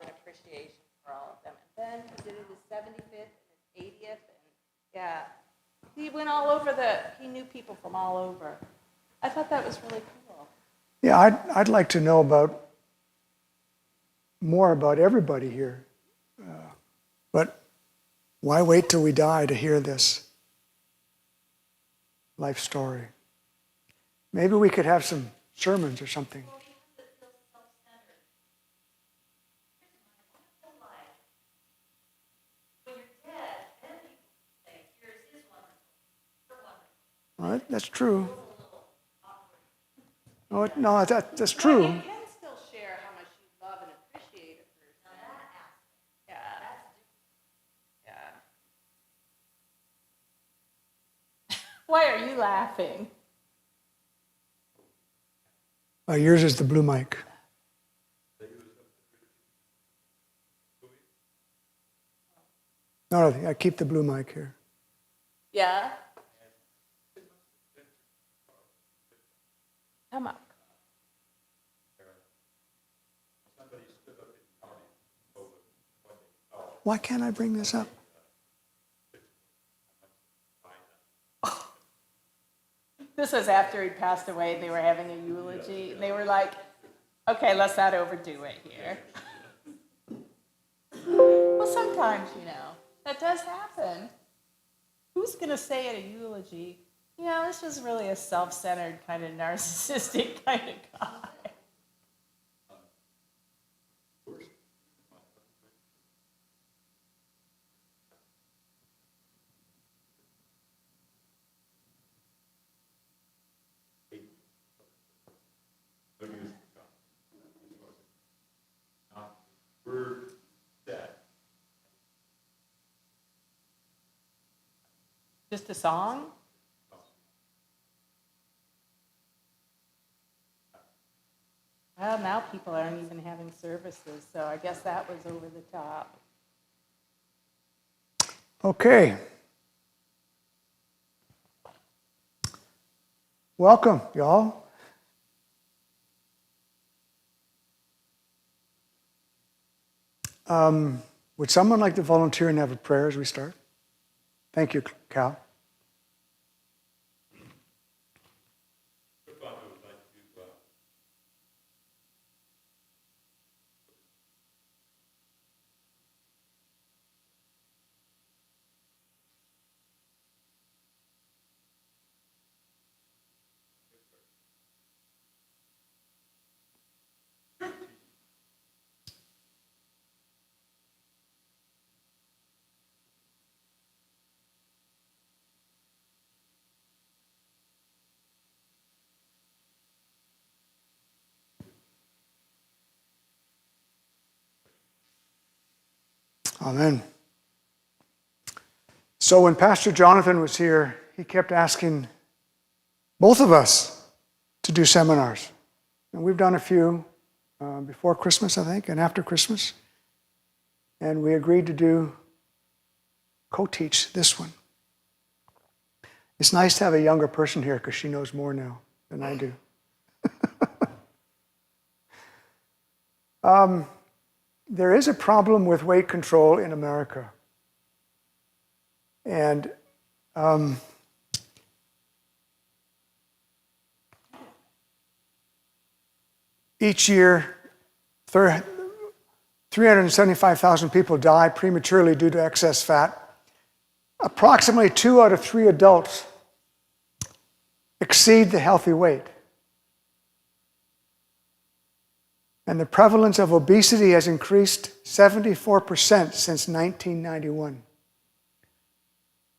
Appreciation for all of them. And then he did his 75th and his 80th, and yeah, he went all over he knew people from all over. I thought that was really cool. Yeah, I'd like to know more about everybody here. But why wait till we die to hear this life story? Maybe we could have some sermons or something. Well, that's true. No, that's true. Well, you can still share how much you love and appreciate a person. Yeah. Yeah. Why are you laughing? Yours is the blue mic. No, I keep the blue mic here. Yeah. Come up. Why can't I bring this up? This was after he passed away, and they were having a eulogy. And they were like, okay, let's not overdo it here. Well, sometimes, that does happen. Who's going to say at a eulogy, this was really a self-centered, kind of narcissistic kind of guy? Just a song? Well, now people aren't even having services, so I guess that was over the top. Okay. Welcome, y'all. Would someone like to volunteer and have a prayer as we start? Thank you, Cal. Amen. So when Pastor Jonathan was here, he kept asking both of us to do seminars. And we've done a few before Christmas, I think, and after Christmas. And we agreed to co-teach this one. It's nice to have a younger person here because she knows more now than I do. There is a problem with weight control in America. And each year, 375,000 people die prematurely due to excess fat. Approximately 2 out of 3 adults exceed the healthy weight. And the prevalence of obesity has increased 74% since 1991.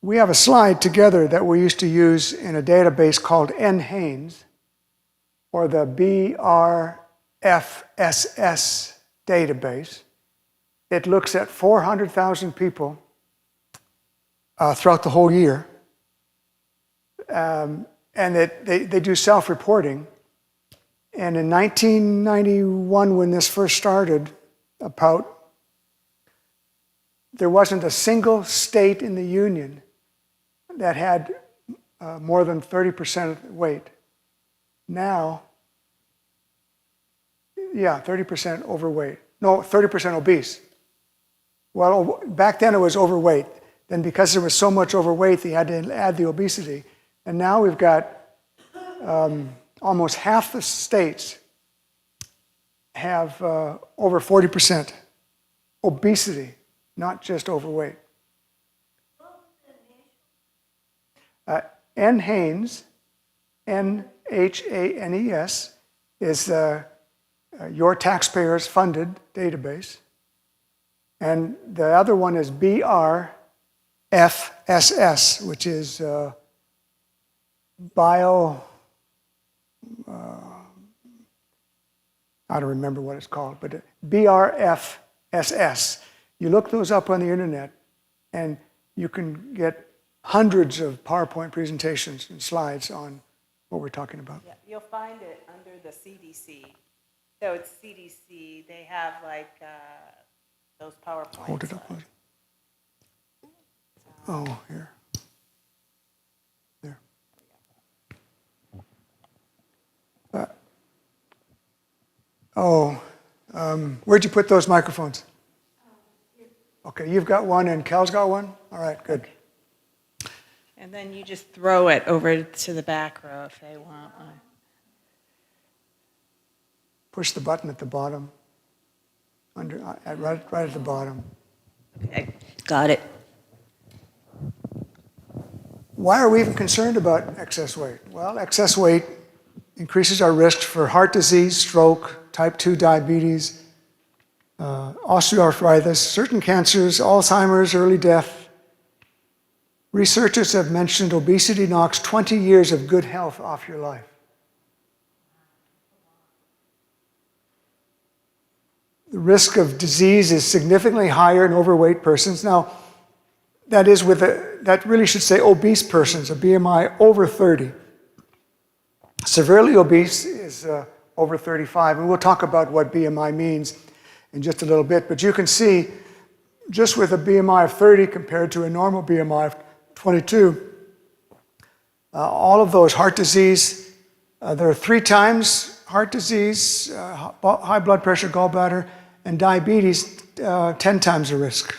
We have a slide together that we used to use in a database called NHANES, or the BRFSS database. It looks at 400,000 people throughout the whole year. And they do self-reporting. And in 1991, when this first started, there wasn't a single state in the union that had more than 30% weight. Now, 30% overweight. No, 30% obese. Well, back then it was overweight. Then because there was so much overweight, they had to add the obesity. And now we've got almost half the states have over 40% obesity, not just overweight. NHANES, NHANES, is your taxpayers funded database. And the other one is BRFSS, which is I don't remember what it's called, but BRFSS. You look those up on the internet, and you can get hundreds of PowerPoint presentations and slides on what we're talking about. Yeah, you'll find it under the CDC. So it's CDC. They have like those PowerPoints. Hold it up. Oh, here. There. Where'd you put those microphones? Okay, you've got one and Cal's got one? All right, good. And then you just throw it over to the back row if they want one. Push the button at the bottom, right at the bottom. Okay, got it. Why are we even concerned about excess weight? Well, excess weight increases our risk for heart disease, stroke, type 2 diabetes, osteoarthritis, certain cancers, Alzheimer's, early death. Researchers have mentioned obesity knocks 20 years of good health off your life. The risk of disease is significantly higher in overweight persons. Now, that really should say obese persons, a BMI over 30. Severely obese is over 35, and we'll talk about what BMI means in just a little bit. But you can see, just with a BMI of 30 compared to a normal BMI of 22, all of those heart disease, there are 3 times heart disease, high blood pressure, gallbladder, and diabetes, 10 times the risk.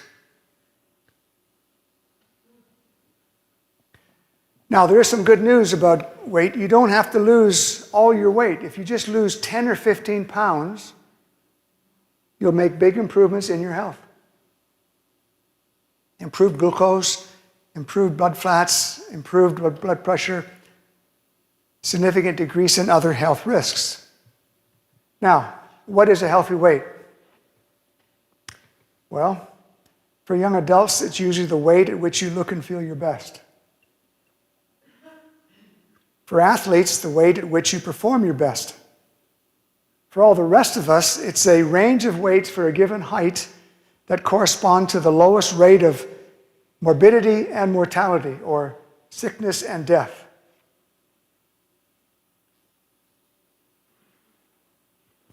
Now, there is some good news about weight. You don't have to lose all your weight. If you just lose 10 or 15 pounds, you'll make big improvements in your health. Improved glucose, improved blood flats, improved blood pressure, significant decrease in other health risks. Now, what is a healthy weight? Well, for young adults, it's usually the weight at which you look and feel your best. For athletes, the weight at which you perform your best. For all the rest of us, it's a range of weights for a given height that correspond to the lowest rate of morbidity and mortality, or sickness and death.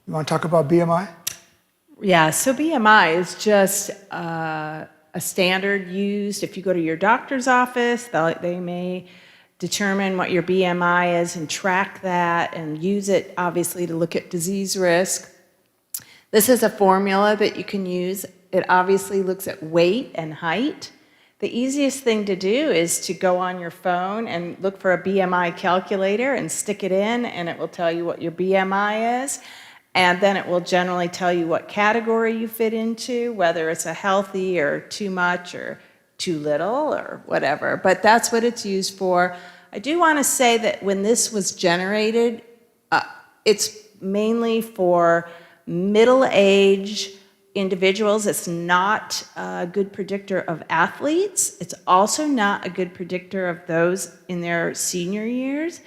You want to talk about BMI? Yeah, so BMI is just a standard used. If you go to your doctor's office, they may determine what your BMI is and track that and use it, obviously, to look at disease risk. This is a formula that you can use. It obviously looks at weight and height. The easiest thing to do is to go on your phone and look for a BMI calculator and stick it in, and it will tell you what your BMI is. And then it will generally tell you what category you fit into, whether it's a healthy or too much or too little or whatever. But that's what it's used for. I do want to say that when this was generated, it's mainly for middle-aged individuals. It's not a good predictor of athletes. It's also not a good predictor of those in their senior years,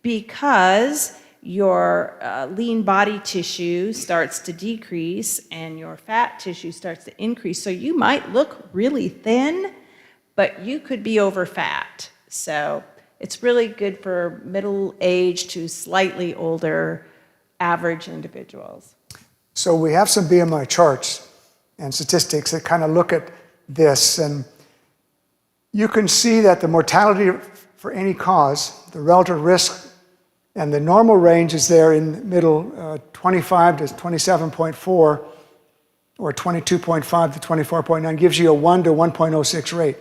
because your lean body tissue starts to decrease and your fat tissue starts to increase. So you might look really thin, but you could be over fat. So it's really good for middle-aged to slightly older average individuals. So we have some BMI charts and statistics that kind of look at this, and you can see that the mortality for any cause, the relative risk, and the normal range is there in the middle, 25 to 27.4, or 22.5 to 24.9, gives you a 1 to 1.06 rate.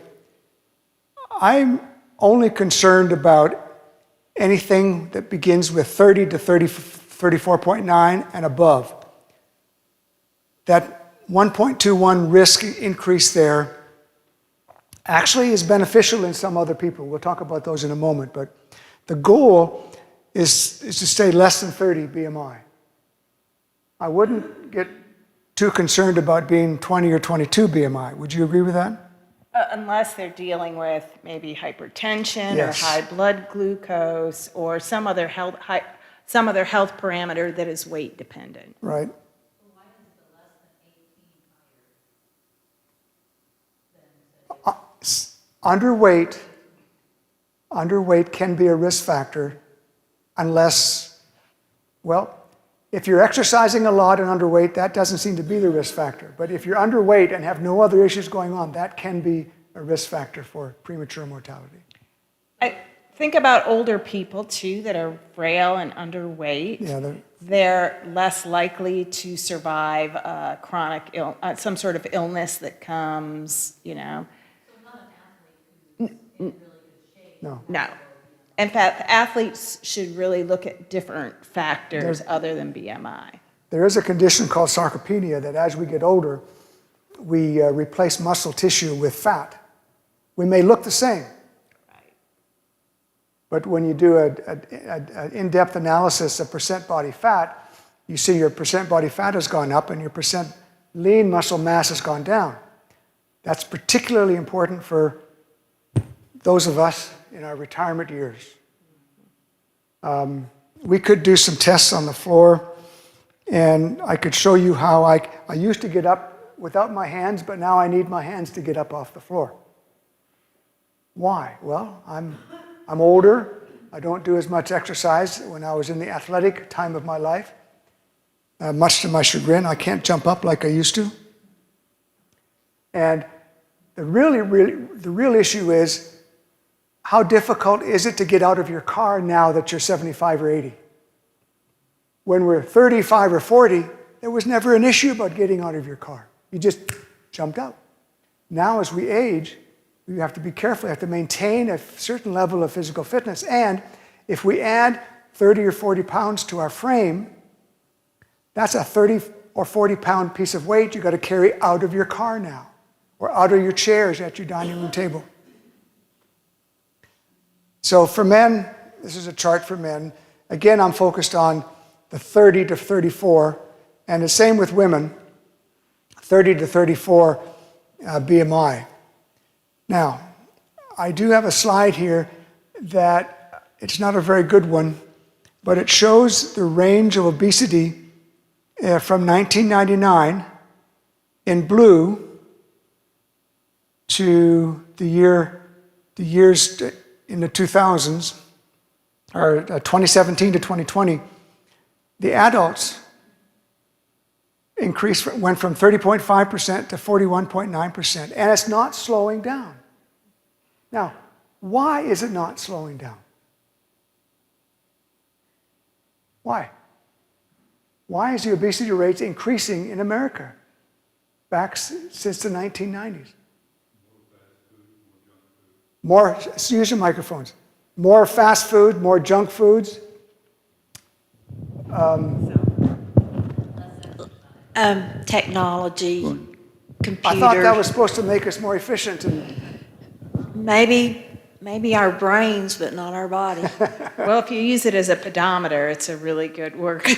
I'm only concerned about anything that begins with 30 to 34.9 and above. That 1.21 risk increase there actually is beneficial in some other people. We'll talk about those in a moment, but the goal is to stay less than 30 BMI. I wouldn't get too concerned about being 20 or 22 BMI. Would you agree with that? Unless they're dealing with maybe hypertension, Yes, or high blood glucose, or some other health parameter that is weight dependent. Right. Underweight can be a risk factor unless, well, if you're exercising a lot and underweight, that doesn't seem to be the risk factor. But if you're underweight and have no other issues going on, that can be a risk factor for premature mortality. I think about older people too that are frail and underweight. Yeah, they're less likely to survive some sort of illness that comes, So not an athlete who's in really good shape. no. No. In fact, athletes should really look at different factors other than BMI. There is a condition called sarcopenia that as we get older, we replace muscle tissue with fat. We may look the same, but when you do an in-depth analysis of percent body fat, you see your percent body fat has gone up and your percent lean muscle mass has gone down. That's particularly important for those of us in our retirement years. We could do some tests on the floor, and I could show you how I used to get up without my hands, but now I need my hands to get up off the floor. Why? Well, I'm older. I don't do as much exercise. When I was in the athletic time of my life, much to my chagrin, I can't jump up like I used to. And the real issue is, how difficult is it to get out of your car now that you're 75 or 80? When we're 35 or 40, there was never an issue about getting out of your car. You just jumped out. Now, as we age, we have to be careful. We have to maintain a certain level of physical fitness. And if we add 30 or 40 pounds to our frame, that's a 30 or 40 pound piece of weight you've got to carry out of your car now, or out of your chairs at your dining room table. So for men, this is a chart for men. Again, I'm focused on the 30 to 34, and the same with women, 30 to 34 BMI. Now, I do have a slide here that it's not a very good one, but it shows the range of obesity from 1999 in blue to the years in the 2000s, or 2017 to 2020, the adults went from 30.5% to 41.9%, and it's not slowing down. Now, why is it not slowing down? Why? Why is the obesity rate increasing in America since the 1990s? More, use your microphones. More fast food, more junk foods. Technology, computer. I thought that was supposed to make us more efficient. Maybe our brains, but not our body. Well, if you use it as a pedometer, it's a really good workout.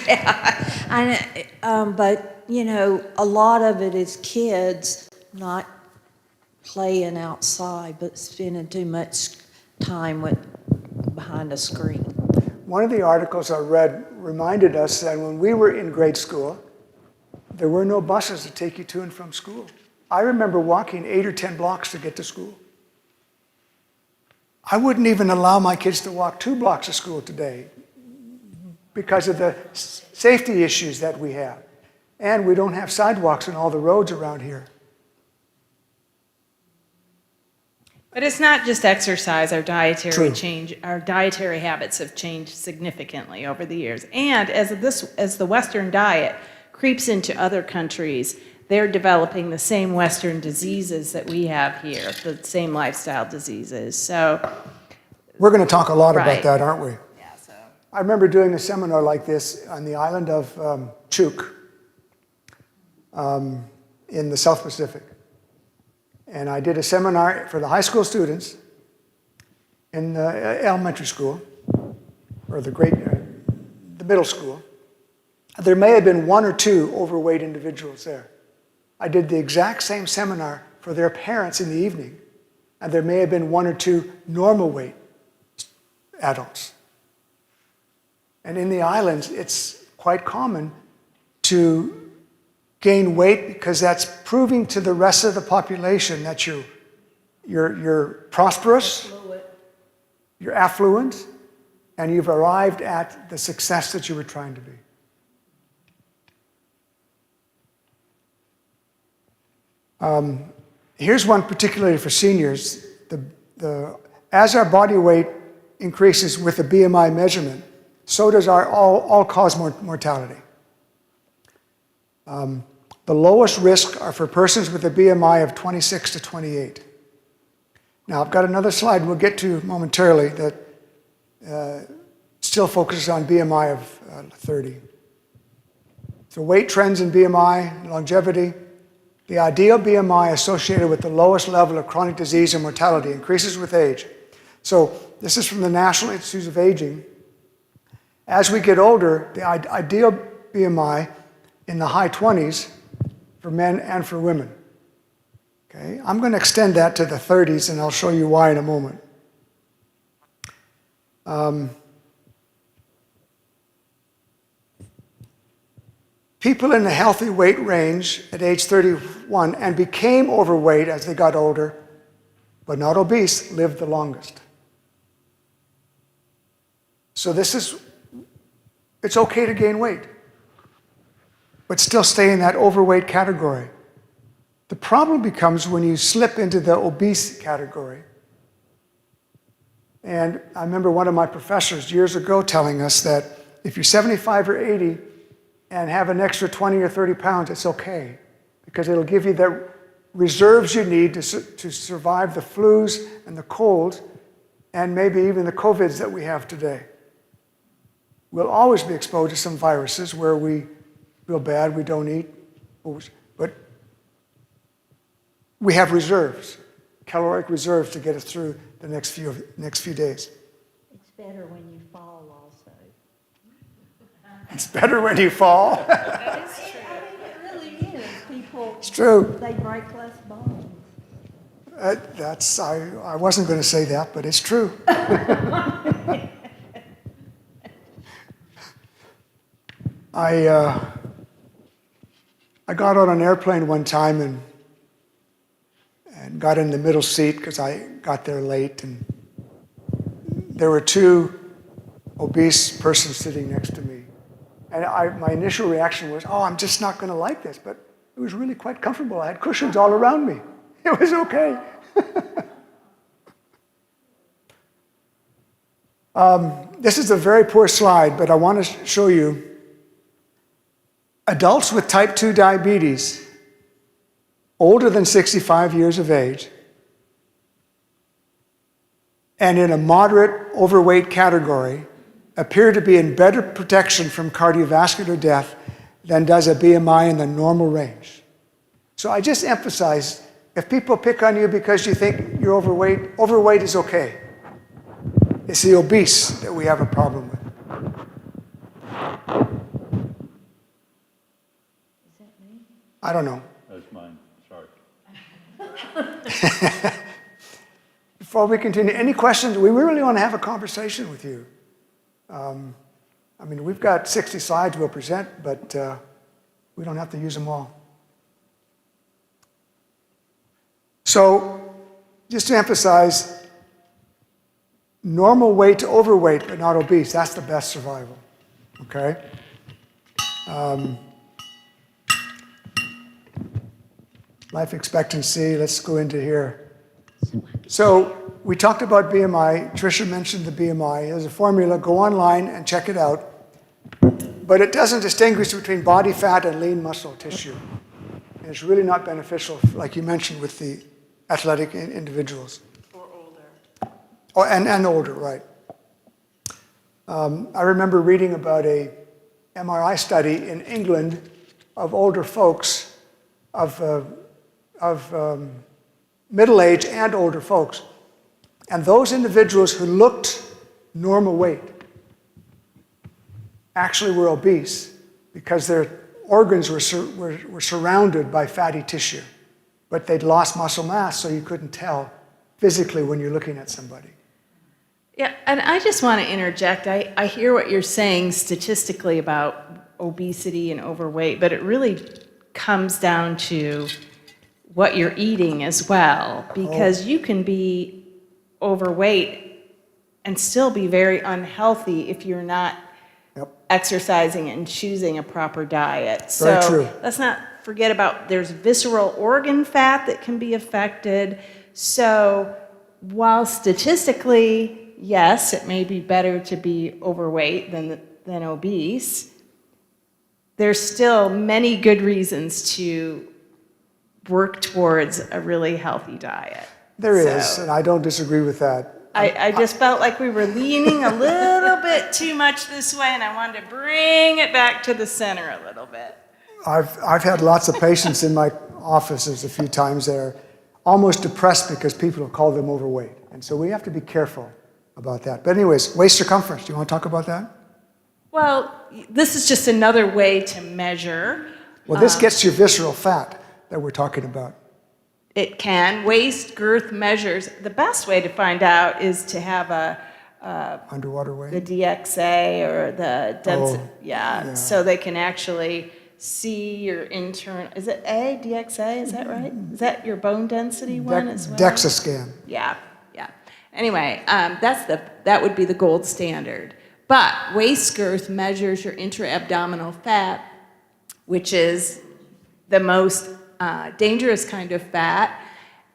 But you know, a lot of it is kids not playing outside, but spending too much time behind a screen. One of the articles I read reminded us that when we were in grade school, there were no buses to take you to and from school. I remember walking 8 or 10 blocks to get to school. I wouldn't even allow my kids to walk 2 blocks to school today because of the safety issues that we have. And we don't have sidewalks on all the roads around here. But it's not just exercise. Our dietary True. our dietary habits have changed significantly over the years. And as the Western diet creeps into other countries, they're developing the same Western diseases that we have here, the same lifestyle diseases. So We're going to talk a lot Right. about that, aren't we? yeah, so I remember doing a seminar like this on the island of Chuuk in the South Pacific. And I did a seminar for the high school students in the elementary school, or the middle school. There may have been 1 or 2 overweight individuals there. I did the exact same seminar for their parents in the evening, and there may have been 1 or 2 normal weight adults. And in the islands, it's quite common to gain weight because that's proving to the rest of the population that you're prosperous, you're affluent, and you've arrived at the success that you were trying to be. Here's one particularly for seniors. As our body weight increases with the BMI measurement, so does our all-cause mortality. The lowest risk are for persons with a BMI of 26 to 28. Now, I've got another slide we'll get to momentarily that still focuses on BMI of 30. So weight trends in BMI, longevity. The ideal BMI associated with the lowest level of chronic disease and mortality increases with age. So this is from the National Institute of Aging. As we get older, the ideal BMI in the high 20s for men and for women. Okay, I'm going to extend that to the 30s, and I'll show you why in a moment. People in the healthy weight range at age 31 and became overweight as they got older, but not obese, lived the longest. So it's okay to gain weight, but still stay in that overweight category. The problem becomes when you slip into the obese category. And I remember one of my professors years ago telling us that if you're 75 or 80 and have an extra 20 or 30 pounds, it's okay, because it'll give you the reserves you need to survive the flus and the colds and maybe even the COVIDs that we have today. We'll always be exposed to some viruses where we feel bad, we don't eat, but we have reserves, caloric reserves to get us through the next few days. It's better when you fall also. It's better when you fall. It's true. I mean, it really is. People, It's true. they break less bones. I wasn't going to say that, but it's true. I got on an airplane one time and got in the middle seat because I got there late. And there were two obese persons sitting next to me. And my initial reaction was, oh, I'm just not going to like this. But it was really quite comfortable. I had cushions all around me. It was okay. This is a very poor slide, but I want to show you adults with type 2 diabetes, older than 65 years of age, and in a moderate overweight category, appear to be in better protection from cardiovascular death than does a BMI in the normal range. So I just emphasize, if people pick on you because you think you're overweight, overweight is okay. It's the obese that we have a problem with. Is that me? I don't know. That's mine, sorry. Before we continue, any questions? We really want to have a conversation with you. I mean, we've got 60 slides we'll present, but we don't have to use them all. So, just to emphasize, normal weight to overweight, but not obese, that's the best survival, okay? Life expectancy, let's go into here. So, we talked about BMI. Tricia mentioned the BMI. There's a formula. Go online and check it out. But it doesn't distinguish between body fat and lean muscle tissue. And it's really not beneficial, like you mentioned, with the athletic individuals. Or older. Oh, and older, right. I remember reading about a MRI study in England of older folks, of middle age and older folks. And those individuals who looked normal weight actually were obese because their organs were surrounded by fatty tissue. But they'd lost muscle mass, so you couldn't tell physically when you're looking at somebody. Yeah, and I just want to interject. I hear what you're saying statistically about obesity and overweight, but it really comes down to what you're eating as well, because you can be overweight and still be very unhealthy if you're not exercising and choosing a proper diet. Very So true. let's not forget about there's visceral organ fat that can be affected. So while statistically, yes, it may be better to be overweight than obese, there's still many good reasons to work towards a really healthy diet. There is, So and I don't disagree with that. I just felt like we were leaning a little bit too much this way, and I wanted to bring it back to the center a little bit. I've had lots of patients in my offices a few times that are almost depressed because people have called them overweight. And so we have to be careful about that. But anyways, waist circumference, do you want to talk about that? Well, this is just another way to measure. Well, this gets your visceral fat that we're talking about. It can. Waist girth measures. The best way to find out is to have Underwater the weight? DXA or the density. Oh, yeah, so they can actually see your internal. Is it DXA? Is that right? Is that your bone density one as well? DEXA scan. Yeah. Anyway, that would be the gold standard. But waist girth measures your intra-abdominal fat, which is the most dangerous kind of fat,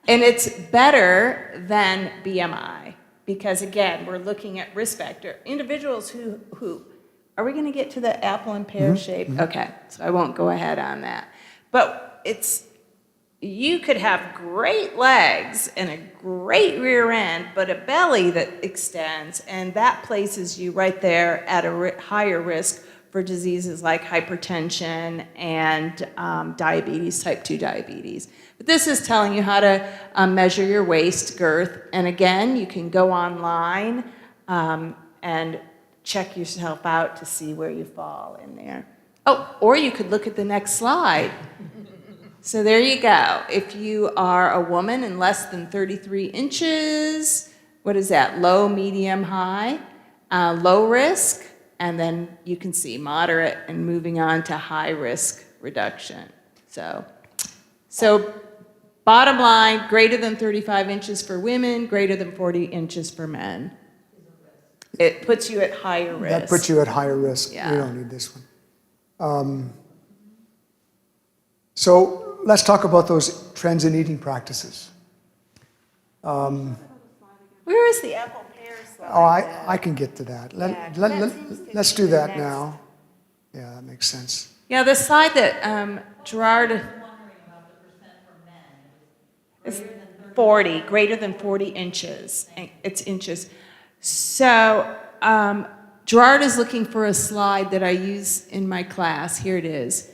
and it's better than BMI because, again, we're looking at risk factor. Individuals who are we going to get to the apple and pear shape? Okay, so I won't go ahead on that. But you could have great legs and a great rear end, but a belly that extends, and that places you right there at a higher risk for diseases like hypertension and diabetes, type 2 diabetes. But this is telling you how to measure your waist girth. And again, you can go online and check yourself out to see where you fall in there. Oh, or you could look at the next slide. So there you go. If you are a woman and less than 33 inches, what is that? Low, medium, high, low risk. And then you can see moderate and moving on to high risk reduction. So Bottom line, greater than 35 inches for women, greater than 40 inches for men. It puts you at higher risk. That puts you at higher risk. Yeah. We don't need this one. So let's talk about those trends in eating practices. Where is the apple pear slide? Oh, I can get to that. Let's do that now. Yeah, that makes sense. Yeah, the slide that Gerard is 40, greater than 40 inches. It's inches. So Gerard is looking for a slide that I use in my class. Here it is.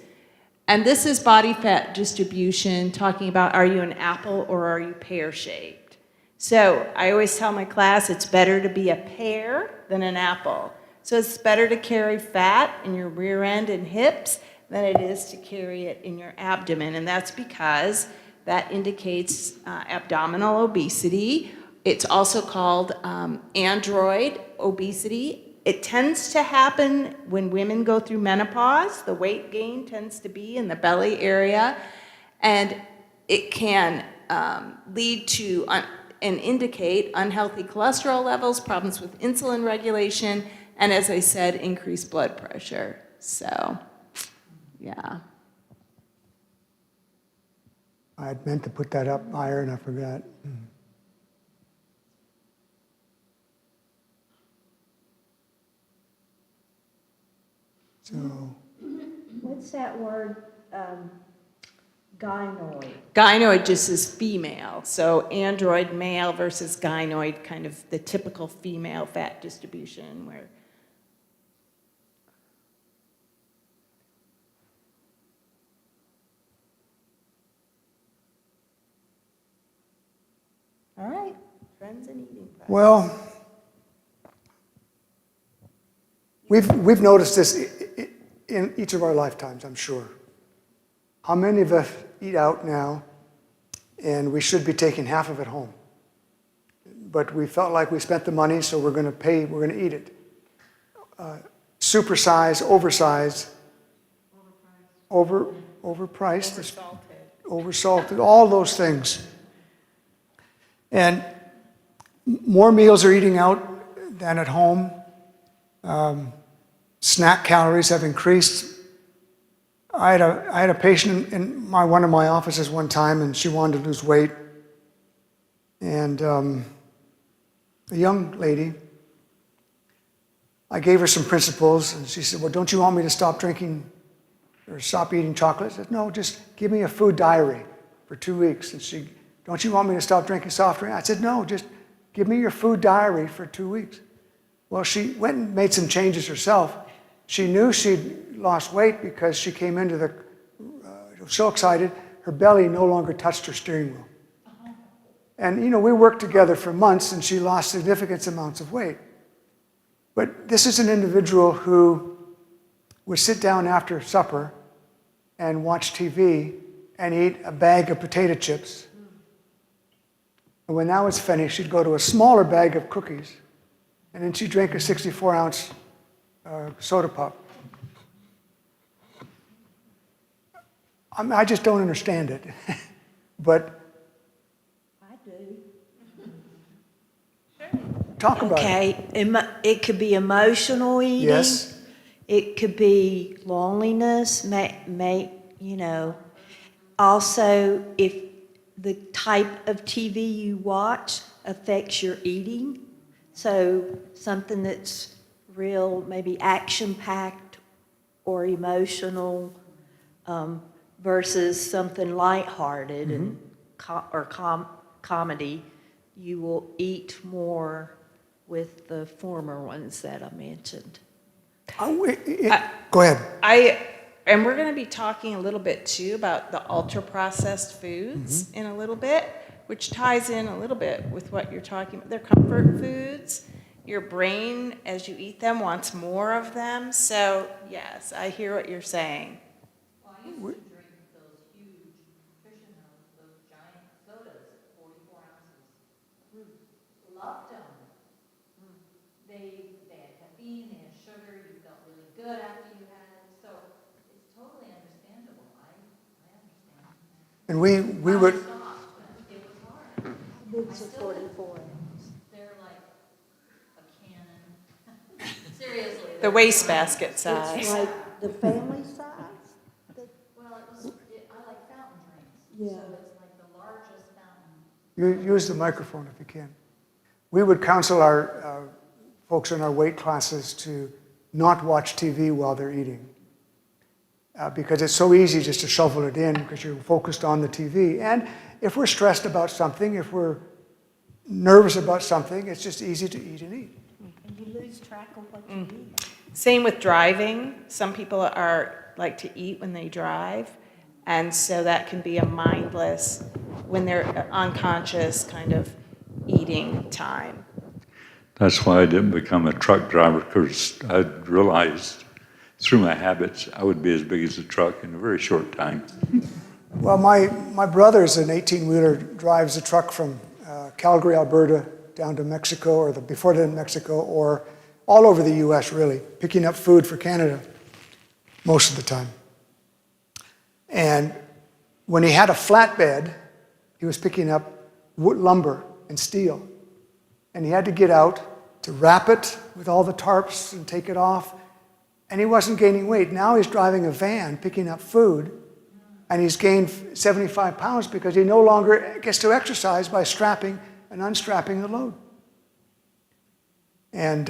And this is body fat distribution, talking about are you an apple or are you pear-shaped? So I always tell my class it's better to be a pear than an apple. So it's better to carry fat in your rear end and hips than it is to carry it in your abdomen. And that's because that indicates abdominal obesity. It's also called android obesity. It tends to happen when women go through menopause. The weight gain tends to be in the belly area, and it can lead to and indicate unhealthy cholesterol levels, problems with insulin regulation, and as I said, increased blood pressure. So, yeah. I had meant to put that up higher and I forgot. So, What's that word, gynoid? Gynoid just is female. So android male versus gynoid, kind of the typical female fat distribution where. All right, trends in eating practice. well, we've noticed this in each of our lifetimes, I'm sure. How many of us eat out now, and we should be taking half of it home? But we felt like we spent the money, so we're going to eat it. Supersize, oversized, overpriced, oversalted, all those things. And more meals are eating out than at home. Snack calories have increased. I had a patient in one of my offices one time, and she wanted to lose weight. And a young lady, I gave her some principles, and she said, well, don't you want me to stop drinking or stop eating chocolate? I said, no, just give me a food diary for 2 weeks. And she, don't you want me to stop drinking soft drink? I said, no, just give me your food diary for 2 weeks. Well, she went and made some changes herself. She knew she'd lost weight because she came into the, so excited, her belly no longer touched her steering wheel. And, we worked together for months, and she lost significant amounts of weight. But this is an individual who would sit down after supper and watch TV and eat a bag of potato chips. And when that was finished, she'd go to a smaller bag of cookies, and then she'd drink a 64-ounce soda pop. I just don't understand it. But I do. talk about it. Okay, it could be emotional eating. Yes. It could be loneliness, Also, if the type of TV you watch affects your eating, so something that's real, maybe action-packed or emotional, versus something lighthearted and comedy, you will eat more with the former ones that I mentioned. Go ahead. And we're going to be talking a little bit too about the ultra-processed foods in a little bit, which ties in a little bit with what you're talking about. They're comfort foods. Your brain, as you eat them, wants more of them. So, yes, I hear what you're saying. Well, I used to drink those huge nutrition those giant sodas, 44 ounces. Loved them. They had caffeine, they had sugar, you felt really good after you had it. So it's totally understandable. I understand. And we would, Stop. Boots are 44 ounces. They're like a cannon. Seriously. The wastebasket size. It's like the family size? Well, I like fountain drinks. Yeah. So it's like the largest fountain. Use the microphone if you can. We would counsel our folks in our weight classes to not watch TV while they're eating. Because it's so easy just to shovel it in because you're focused on the TV. And if we're stressed about something, if we're nervous about something, it's just easy to eat and eat. And you lose track of what you eat. Same with driving. Some people like to eat when they drive, and so that can be a mindless, when they're unconscious kind of eating time. That's why I didn't become a truck driver, because I realized through my habits I would be as big as a truck in a very short time. Well, my brother's an 18-wheeler, drives a truck from Calgary, Alberta, down to Mexico, or before then Mexico, or all over the U.S. really, picking up food for Canada most of the time. And when he had a flatbed, he was picking up wood, lumber and steel. And he had to get out to wrap it with all the tarps and take it off. And he wasn't gaining weight. Now he's driving a van picking up food, and he's gained 75 pounds because he no longer gets to exercise by strapping and unstrapping the load. And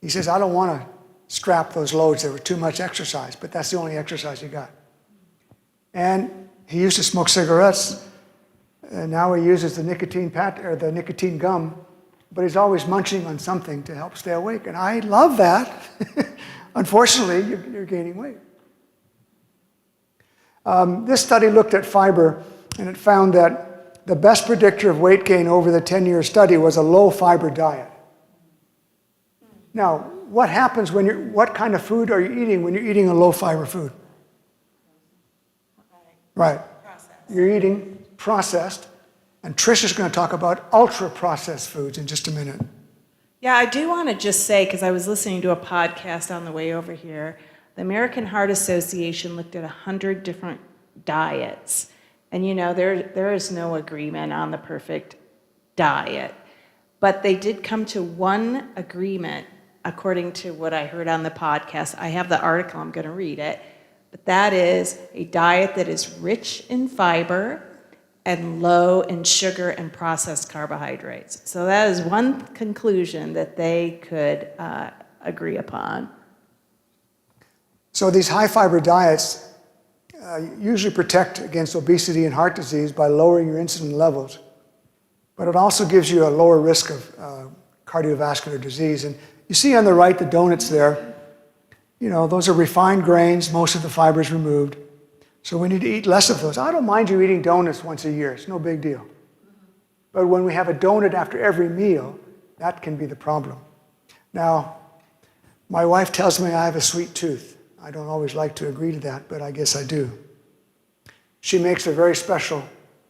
he says, I don't want to strap those loads. They were too much exercise, but that's the only exercise he got. And he used to smoke cigarettes, and now he uses the the nicotine gum, but he's always munching on something to help stay awake. And I love that. Unfortunately, you're gaining weight. This study looked at fiber, and it found that the best predictor of weight gain over the 10-year study was a low-fiber diet. Now, what happens what kind of food are you eating when you're eating a low-fiber food? Right. You're eating processed, and Tricia's going to talk about ultra-processed foods in just a minute. Yeah, I do want to just say, because I was listening to a podcast on the way over here, the American Heart Association looked at 100 different diets. And there is no agreement on the perfect diet. But they did come to one agreement, according to what I heard on the podcast. I have the article, I'm going to read it. But that is a diet that is rich in fiber and low in sugar and processed carbohydrates. So that is one conclusion that they could agree upon. So these high-fiber diets usually protect against obesity and heart disease by lowering your insulin levels. But it also gives you a lower risk of cardiovascular disease. And you see on the right the donuts there. Those are refined grains, most of the fiber is removed. So we need to eat less of those. I don't mind you eating donuts once a year. It's no big deal. But when we have a donut after every meal, that can be the problem. Now, my wife tells me I have a sweet tooth. I don't always like to agree to that, but I guess I do. She makes a very special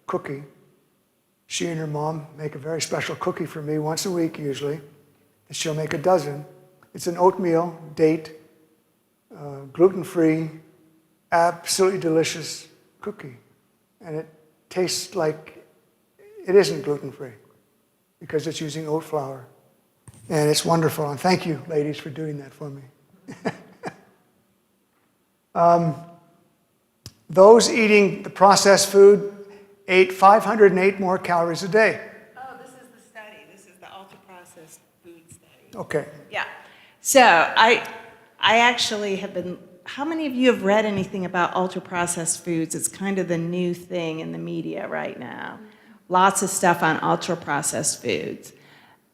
cookie. She and her mom make a very special cookie for me once a week, usually. And she'll make a dozen. It's an oatmeal, date, gluten-free, absolutely delicious cookie. And it tastes like it isn't gluten-free because it's using oat flour. And it's wonderful. And thank you, ladies, for doing that for me. Those eating the processed food ate 508 more calories a day. Oh, this is the study. This is the ultra-processed food study. Okay. Yeah. So I actually have been, how many of you have read anything about ultra-processed foods? It's kind of the new thing in the media right now. Lots of stuff on ultra-processed foods.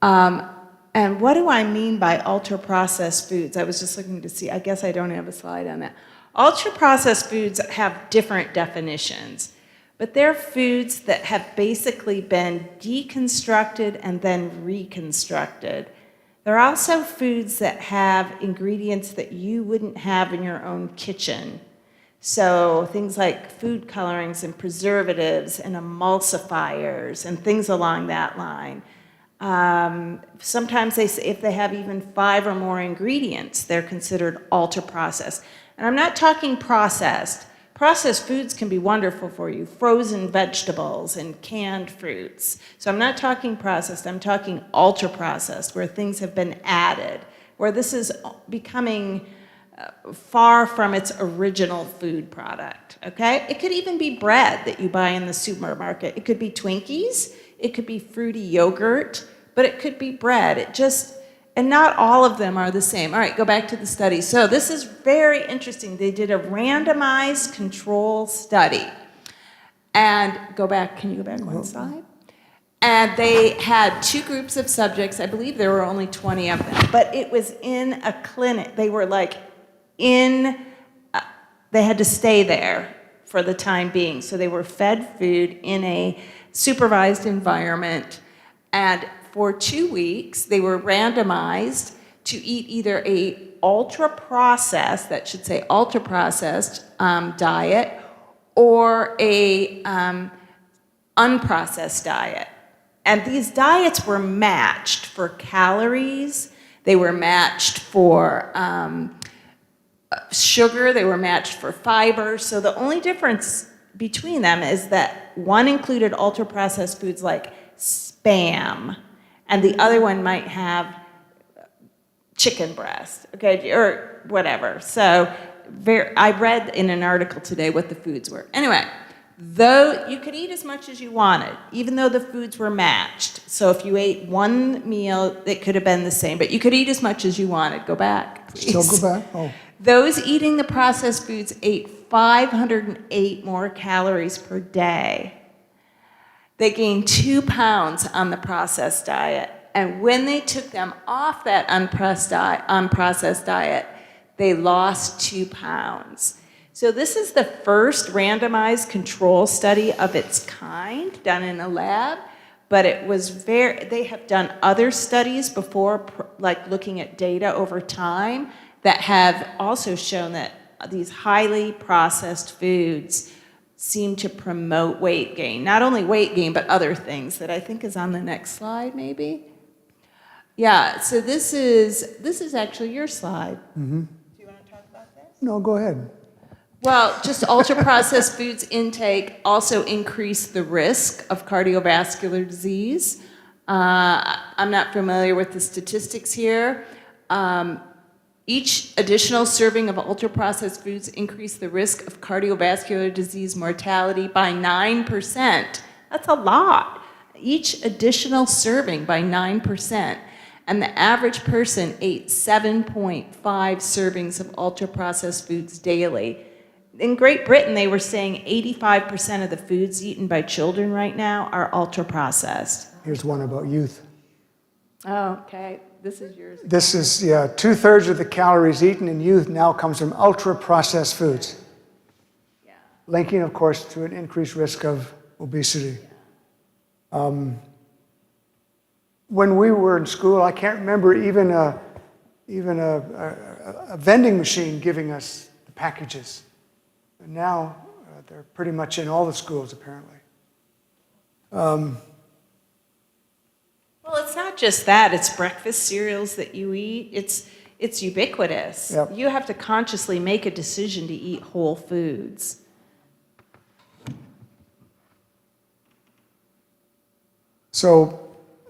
And what do I mean by ultra-processed foods? I was just looking to see, I guess I don't have a slide on that. Ultra-processed foods have different definitions, but they're foods that have basically been deconstructed and then reconstructed. They're also foods that have ingredients that you wouldn't have in your own kitchen. So things like food colorings and preservatives and emulsifiers and things along that line. Sometimes they say if they have even 5 or more ingredients, they're considered ultra-processed. And I'm not talking processed, Processed foods can be wonderful for you, frozen vegetables and canned fruits. So I'm not talking processed, I'm talking ultra-processed, where things have been added, where this is becoming far from its original food product, okay? It could even be bread that you buy in the supermarket. It could be Twinkies, it could be fruity yogurt, but it could be bread. And not all of them are the same. All right, go back to the study. So this is very interesting. They did a randomized control study. And can you go back one slide? And they had two groups of subjects. I believe there were only 20 of them, but it was in a clinic. They were they had to stay there for the time being. So they were fed food in a supervised environment, and for 2 weeks, they were randomized to eat either a ultra-processed, that should say ultra-processed diet, or a unprocessed diet. And these diets were matched for calories, they were matched for sugar, they were matched for fiber. So the only difference between them is that one included ultra-processed foods like Spam, and the other one might have chicken breast, okay, or whatever. So I read in an article today what the foods were. Anyway, though you could eat as much as you wanted, even though the foods were matched. So if you ate one meal, it could have been the same, but you could eat as much as you wanted. Go back, please. Still go back? Oh. Those eating the processed foods ate 508 more calories per day. They gained 2 pounds on the processed diet. And when they took them off that unprocessed diet, they lost 2 pounds. So this is the first randomized control study of its kind done in a lab, but they have done other studies before, like looking at data over time, that have also shown that these highly processed foods seem to promote weight gain. Not only weight gain, but other things that I think is on the next slide, maybe. Yeah, so this is actually your slide. Mm-hmm. Do you want to talk about this? No, go ahead. Well, just ultra-processed foods intake also increase the risk of cardiovascular disease. I'm not familiar with the statistics here. Each additional serving of ultra-processed foods increase the risk of cardiovascular disease mortality by 9%. That's a lot. Each additional serving by 9%. And the average person ate 7.5 servings of ultra-processed foods daily. In Great Britain, they were saying 85% of the foods eaten by children right now are ultra-processed. Here's one about youth. Oh, okay. This is yours. This is, 2/3 of the calories eaten in youth now comes from ultra-processed foods. Yeah. Linking, of course, to an increased risk of obesity. When we were in school, I can't remember even a vending machine giving us the packages. And now they're pretty much in all the schools, apparently. Well, it's not just that. It's breakfast cereals that you eat. It's ubiquitous. Yep. You have to consciously make a decision to eat whole foods. So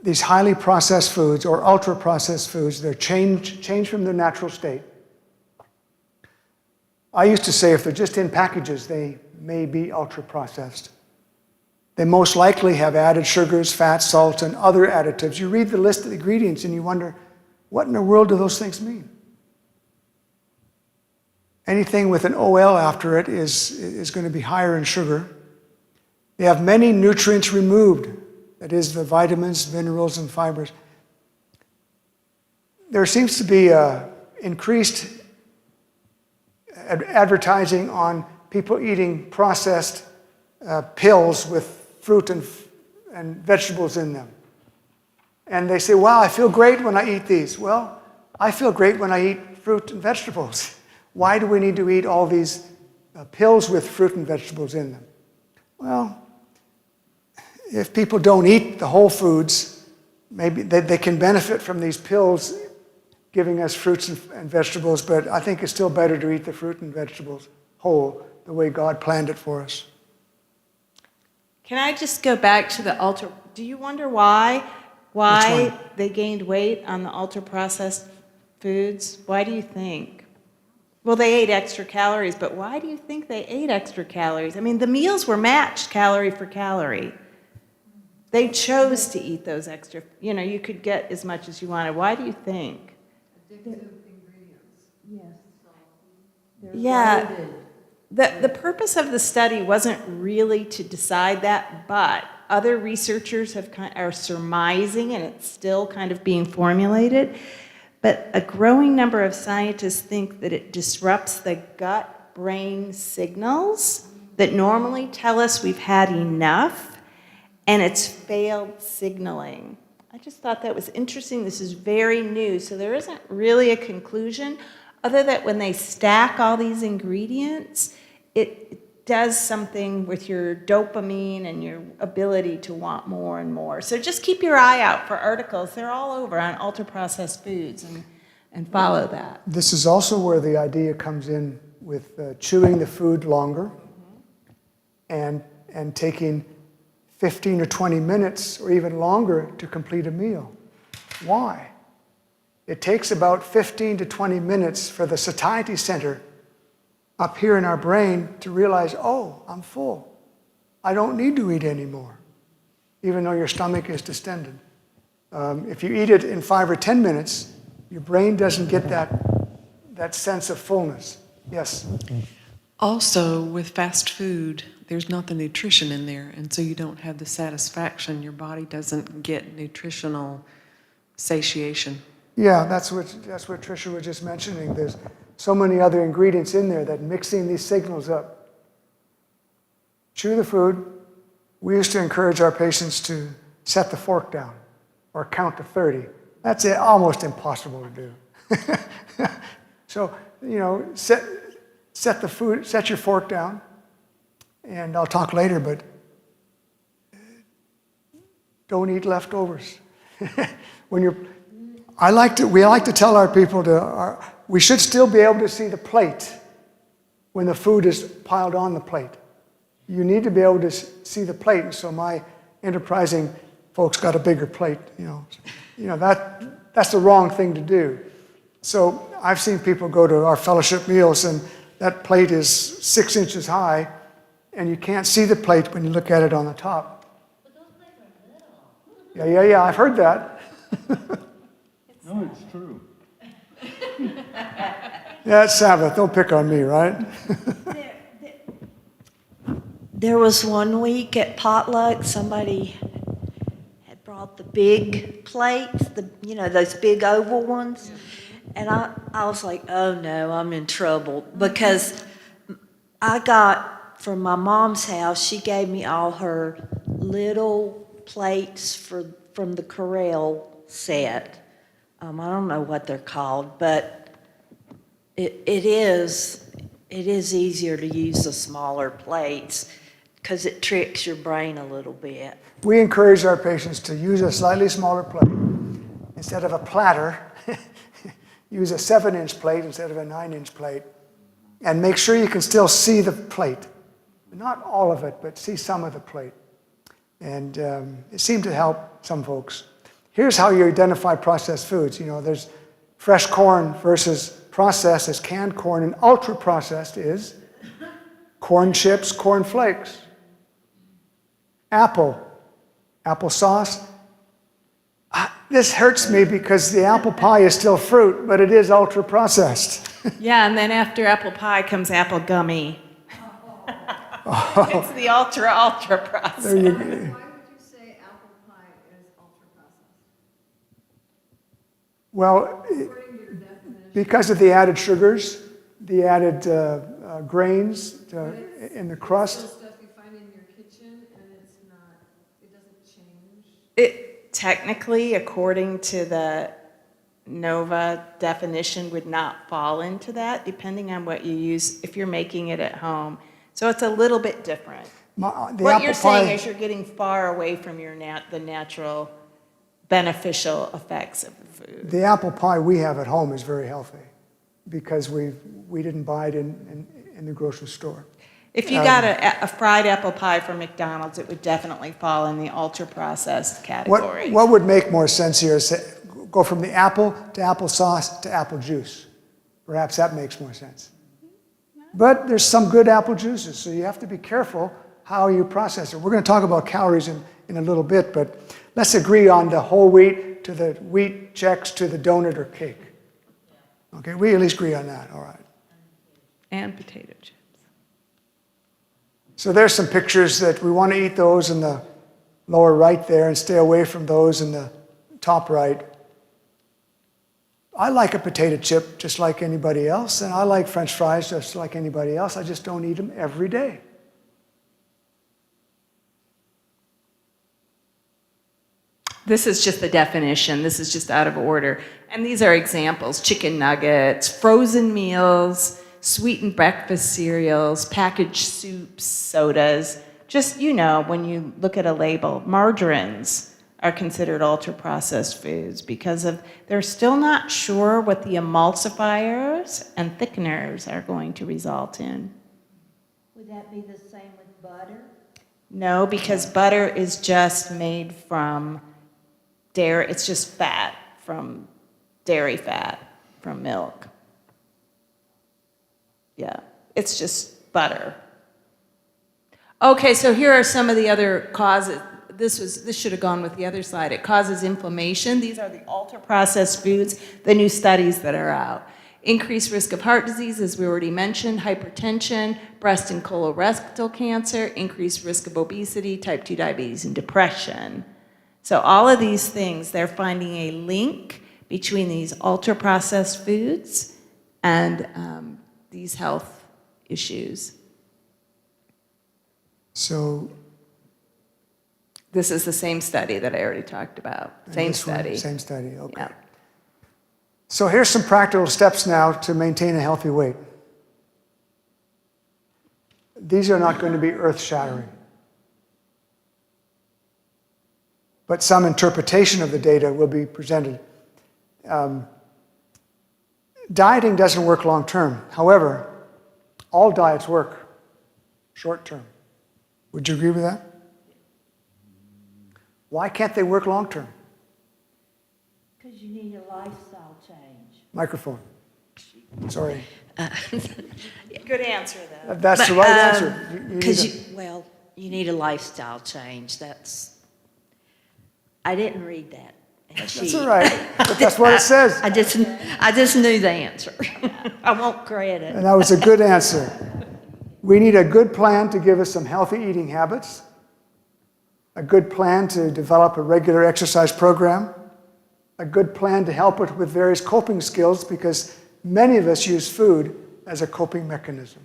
these highly processed foods or ultra-processed foods, they're changed from their natural state. I used to say if they're just in packages, they may be ultra-processed. They most likely have added sugars, fats, salts, and other additives. You read the list of ingredients and you wonder, what in the world do those things mean? Anything with an OL after it is going to be higher in sugar. They have many nutrients removed, that is, the vitamins, minerals, and fibers. There seems to be increased advertising on people eating processed pills with fruit and vegetables in them. And they say, wow, I feel great when I eat these. Well, I feel great when I eat fruit and vegetables. Why do we need to eat all these pills with fruit and vegetables in them? Well, if people don't eat the whole foods, maybe they can benefit from these pills giving us fruits and vegetables, but I think it's still better to eat the fruit and vegetables whole the way God planned it for us. Can I just go back to the ultra, do you wonder why Which one? they gained weight on the ultra-processed foods? Why do you think? Well, they ate extra calories, but why do you think they ate extra calories? I mean, the meals were matched calorie for calorie. They chose to eat those extra, you could get as much as you wanted. Why do you think? Addictive ingredients. Yeah. The purpose of the study wasn't really to decide that, but other researchers are surmising, and it's still kind of being formulated, but a growing number of scientists think that it disrupts the gut-brain signals that normally tell us we've had enough, and it's failed signaling. I just thought that was interesting. This is very new, so there isn't really a conclusion, other than when they stack all these ingredients, it does something with your dopamine and your ability to want more and more. So just keep your eye out for articles. They're all over on ultra-processed foods, and follow that. This is also where the idea comes in with chewing the food longer and taking 15 or 20 minutes or even longer to complete a meal. Why? It takes about 15 to 20 minutes for the satiety center up here in our brain to realize, oh, I'm full. I don't need to eat anymore, even though your stomach is distended. If you eat it in 5 or 10 minutes, your brain doesn't get that sense of fullness. Yes? Also, with fast food, there's not the nutrition in there, and so you don't have the satisfaction. Your body doesn't get nutritional satiation. Yeah, that's what Tricia was just mentioning. There's so many other ingredients in there that mixing these signals up. Chew the food. We used to encourage our patients to set the fork down or count to 30. That's almost impossible to do. So, set your fork down, and I'll talk later, but don't eat leftovers. We like to tell our people we should still be able to see the plate when the food is piled on the plate. You need to be able to see the plate, and so my enterprising folks got a bigger plate. That's the wrong thing to do. So I've seen people go to our fellowship meals, and that plate is 6 inches high, and you can't see the plate when you look at it on the top. But those plates are little. Yeah, I've heard that. No, it's true. Yeah, it's Sabbath. Don't pick on me, right? There was one week at potluck, somebody had brought the big plates, those big oval ones. And I was like, oh no, I'm in trouble. Because I got, from my mom's house, she gave me all her little plates from the Corral set. I don't know what they're called, but it is easier to use the smaller plates because it tricks your brain a little bit. We encourage our patients to use a slightly smaller plate. Instead of a platter, use a 7-inch plate instead of a 9-inch plate. And make sure you can still see the plate. Not all of it, but see some of the plate. And it seemed to help some folks. Here's how you identify processed foods. There's fresh corn versus processed is canned corn, and ultra-processed is corn chips, corn flakes, apple sauce. This hurts me because the apple pie is still fruit, but it is ultra-processed. Yeah, and then after apple pie comes apple gummy. It's the ultra process. There you go. Why would you say apple pie is ultra-processed? Well, According to your definition. because of the added sugars, the added grains in the It's crust. still stuff you find in your kitchen, and it doesn't change. Technically, according to the NOVA definition, would not fall into that, depending on what you use if you're making it at home. So it's a little bit different. What you're saying is you're getting far away from the natural beneficial effects of the food. The apple pie we have at home is very healthy because we didn't buy it in the grocery store. If you got a fried apple pie from McDonald's, it would definitely fall in the ultra-processed category. What would make more sense here is to go from the apple to applesauce to apple juice. Perhaps that makes more sense. But there's some good apple juices, so you have to be careful how you process it. We're going to talk about calories in a little bit, but let's agree on the whole wheat to the wheat Chex to the donut or cake. Okay, we at least agree on that, all right. And potato chips. So there's some pictures that we want to eat those in the lower right there and stay away from those in the top right. I like a potato chip just like anybody else, and I like French fries just like anybody else. I just don't eat them every day. This is just the definition. This is just out of order. And these are examples: chicken nuggets, frozen meals, sweetened breakfast cereals, packaged soups, sodas. Just, when you look at a label, margarines are considered ultra-processed foods because they're still not sure what the emulsifiers and thickeners are going to result in. Would that be the same with butter? No, because butter is just made from dairy. It's just fat from dairy fat from milk. Yeah, it's just butter. Okay, so here are some of the other causes. This should have gone with the other slide. It causes inflammation. These are the ultra-processed foods, the new studies that are out. Increased risk of heart disease, as we already mentioned, hypertension, breast and colorectal cancer, increased risk of obesity, type 2 diabetes, and depression. So all of these things, they're finding a link between these ultra-processed foods and these health issues. So this is the same study that I already talked about. Same study. Same study, okay. Yeah. So here's some practical steps now to maintain a healthy weight. These are not going to be earth-shattering. But some interpretation of the data will be presented. Dieting doesn't work long-term. However, all diets work short-term. Would you agree with that? Why can't they work long-term? Because you need a lifestyle change. Microphone. Sorry. Good answer, though. That's the right answer. You need Because a- you need a lifestyle change. I didn't read that. That's all right, but that's what it says. I just knew the answer. I won't credit. And that was a good answer. We need a good plan to give us some healthy eating habits, a good plan to develop a regular exercise program, a good plan to help it with various coping skills, because many of us use food as a coping mechanism.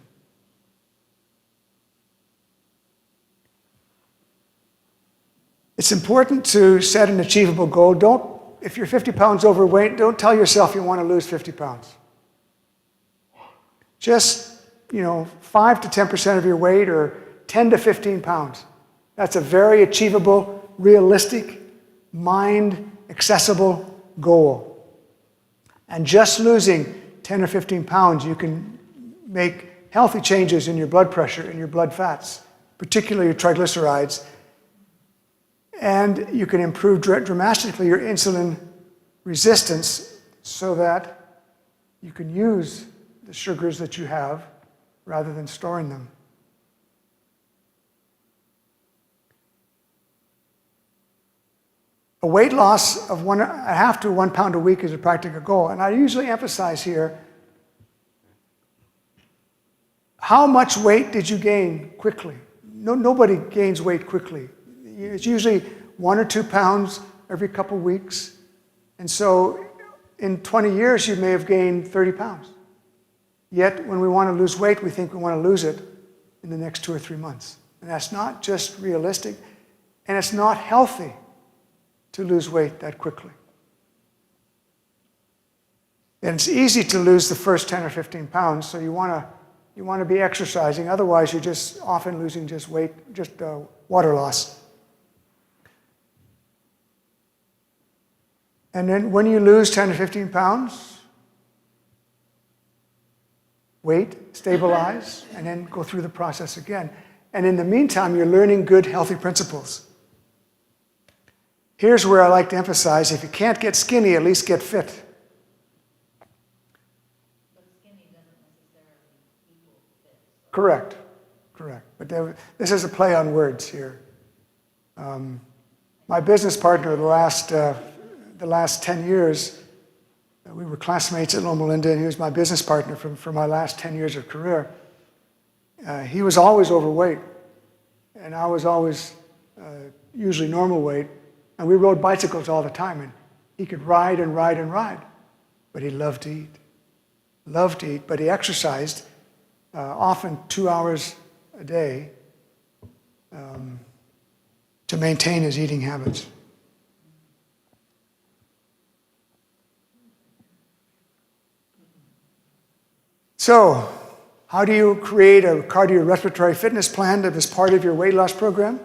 It's important to set an achievable goal. If you're 50 pounds overweight, don't tell yourself you want to lose 50 pounds. Just 5 to 10% of your weight, or 10 to 15 pounds. That's a very achievable, realistic, mind-accessible goal. And just losing 10 or 15 pounds, you can make healthy changes in your blood pressure and your blood fats, particularly your triglycerides. And you can improve dramatically your insulin resistance so that you can use the sugars that you have rather than storing them. A weight loss of 1.5 to 1 pound a week is a practical goal. And I usually emphasize here, how much weight did you gain quickly? Nobody gains weight quickly. It's usually 1 or 2 pounds every couple weeks. And so in 20 years, you may have gained 30 pounds. Yet when we want to lose weight, we think we want to lose it in the next 2 or 3 months. And that's not just realistic, and it's not healthy to lose weight that quickly. And it's easy to lose the first 10 or 15 pounds, so you want to be exercising. Otherwise, you're just often losing just weight, water loss. And then when you lose 10 or 15 pounds, wait, stabilize, and then go through the process again. And in the meantime, you're learning good, healthy principles. Here's where I like to emphasize, if you can't get skinny, at least get fit. But skinny doesn't necessarily equal fit. Correct. But this is a play on words here. My business partner the last 10 years, we were classmates at Loma Linda, and he was my business partner for my last 10 years of career. He was always overweight, and I was always usually normal weight, and we rode bicycles all the time, and he could ride and ride and ride, but he loved to eat. But he exercised often 2 hours a day to maintain his eating habits. So, how do you create a cardiorespiratory fitness plan that is part of your weight loss program?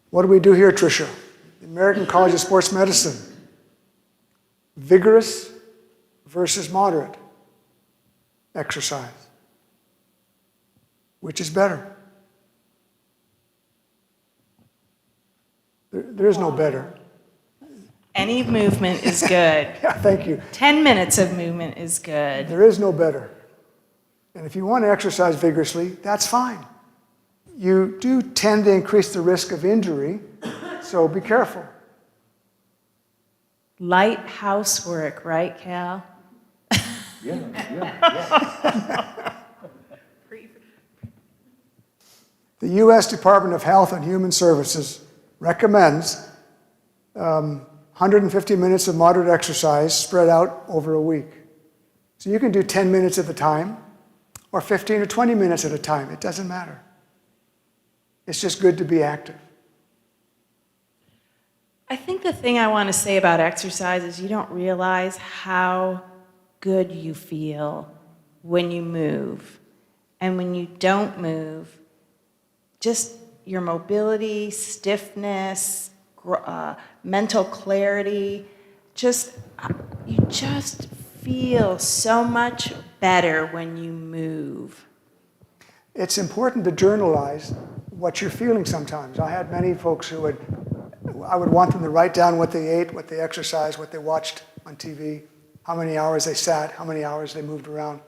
What do we do here, Tricia? The American College of Sports Medicine. Vigorous versus moderate exercise. Which is better? There is no better. Any movement is good. Yeah, thank you. 10 minutes of movement is good. There is no better. And if you want to exercise vigorously, that's fine. You do tend to increase the risk of injury, so be careful. Light housework, right, Cal? The U.S. Department of Health and Human Services recommends 150 minutes of moderate exercise spread out over a week. So you can do 10 minutes at a time, or 15 or 20 minutes at a time. It doesn't matter. It's just good to be active. I think the thing I want to say about exercise is you don't realize how good you feel when you move. And when you don't move, just your mobility, stiffness, mental clarity, you just feel so much better when you move. It's important to journalize what you're feeling sometimes. I had many folks who I would want them to write down what they ate, what they exercised, what they watched on TV, how many hours they sat, how many hours they moved around.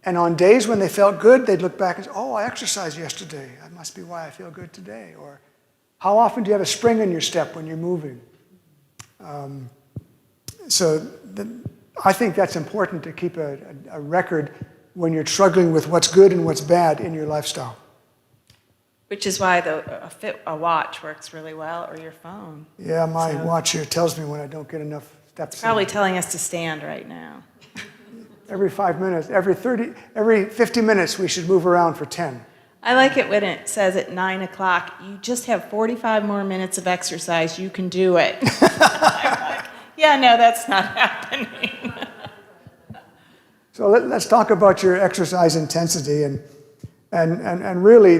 And on days when they felt good, they'd look back and say, oh, I exercised yesterday. That must be why I feel good today. Or how often do you have a spring in your step when you're moving? I think that's important to keep a record when you're struggling with what's good and what's bad in your lifestyle. Which is why a watch works really well, or your phone. Yeah, my watch here tells me when I don't get enough steps. Probably telling us to stand right now. Every 5 minutes, every 50 minutes, we should move around for 10. I like it when it says at 9 o'clock, you just have 45 more minutes of exercise, you can do it. I'm like, yeah, no, that's not happening. So let's talk about your exercise intensity. And really,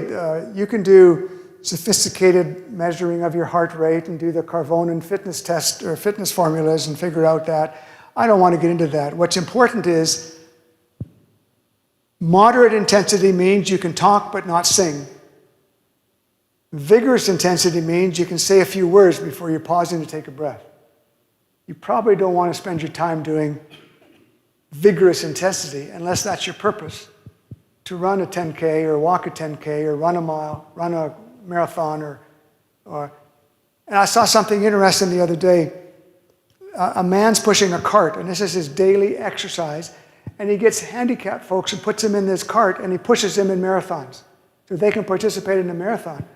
you can do sophisticated measuring of your heart rate and do the Carvonen fitness test or fitness formulas and figure out that. I don't want to get into that. What's important is moderate intensity means you can talk but not sing. Vigorous intensity means you can say a few words before you're pausing to take a breath. You probably don't want to spend your time doing vigorous intensity unless that's your purpose. To run a 10K or walk a 10K or run a mile, run a marathon and I saw something interesting the other day. A man's pushing a cart, and this is his daily exercise, and he gets handicapped folks and puts them in this cart, and he pushes them in marathons so they can participate in a marathon.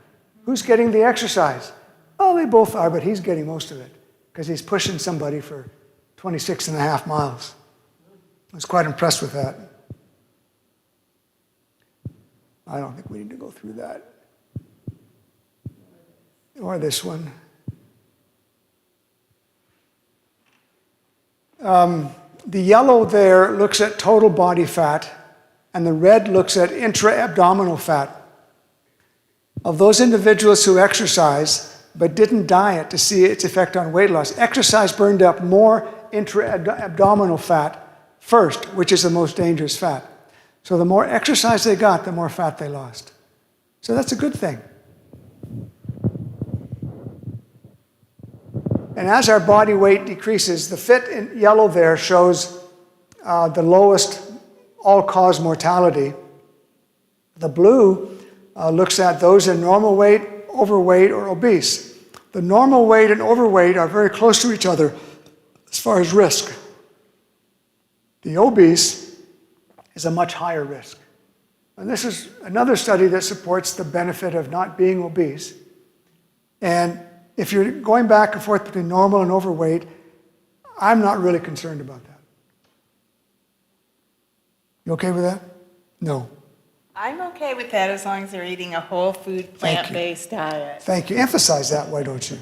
Who's getting the exercise? Oh, they both are, but he's getting most of it because he's pushing somebody for 26 and a half miles. I was quite impressed with that. I don't think we need to go through that. Or this one. The yellow there looks at total body fat, and the red looks at intra-abdominal fat. Of those individuals who exercise but didn't diet to see its effect on weight loss, exercise burned up more intra-abdominal fat first, which is the most dangerous fat. So the more exercise they got, the more fat they lost. So that's a good thing. And as our body weight decreases, the fit in yellow there shows the lowest all-cause mortality. The blue looks at those in normal weight, overweight, or obese. The normal weight and overweight are very close to each other as far as risk. The obese is a much higher risk. And this is another study that supports the benefit of not being obese. And if you're going back and forth between normal and overweight, I'm not really concerned about that. You okay with that? No. I'm okay with that as long as they're eating a whole food, plant-based diet. Thank you. Emphasize that, why don't you?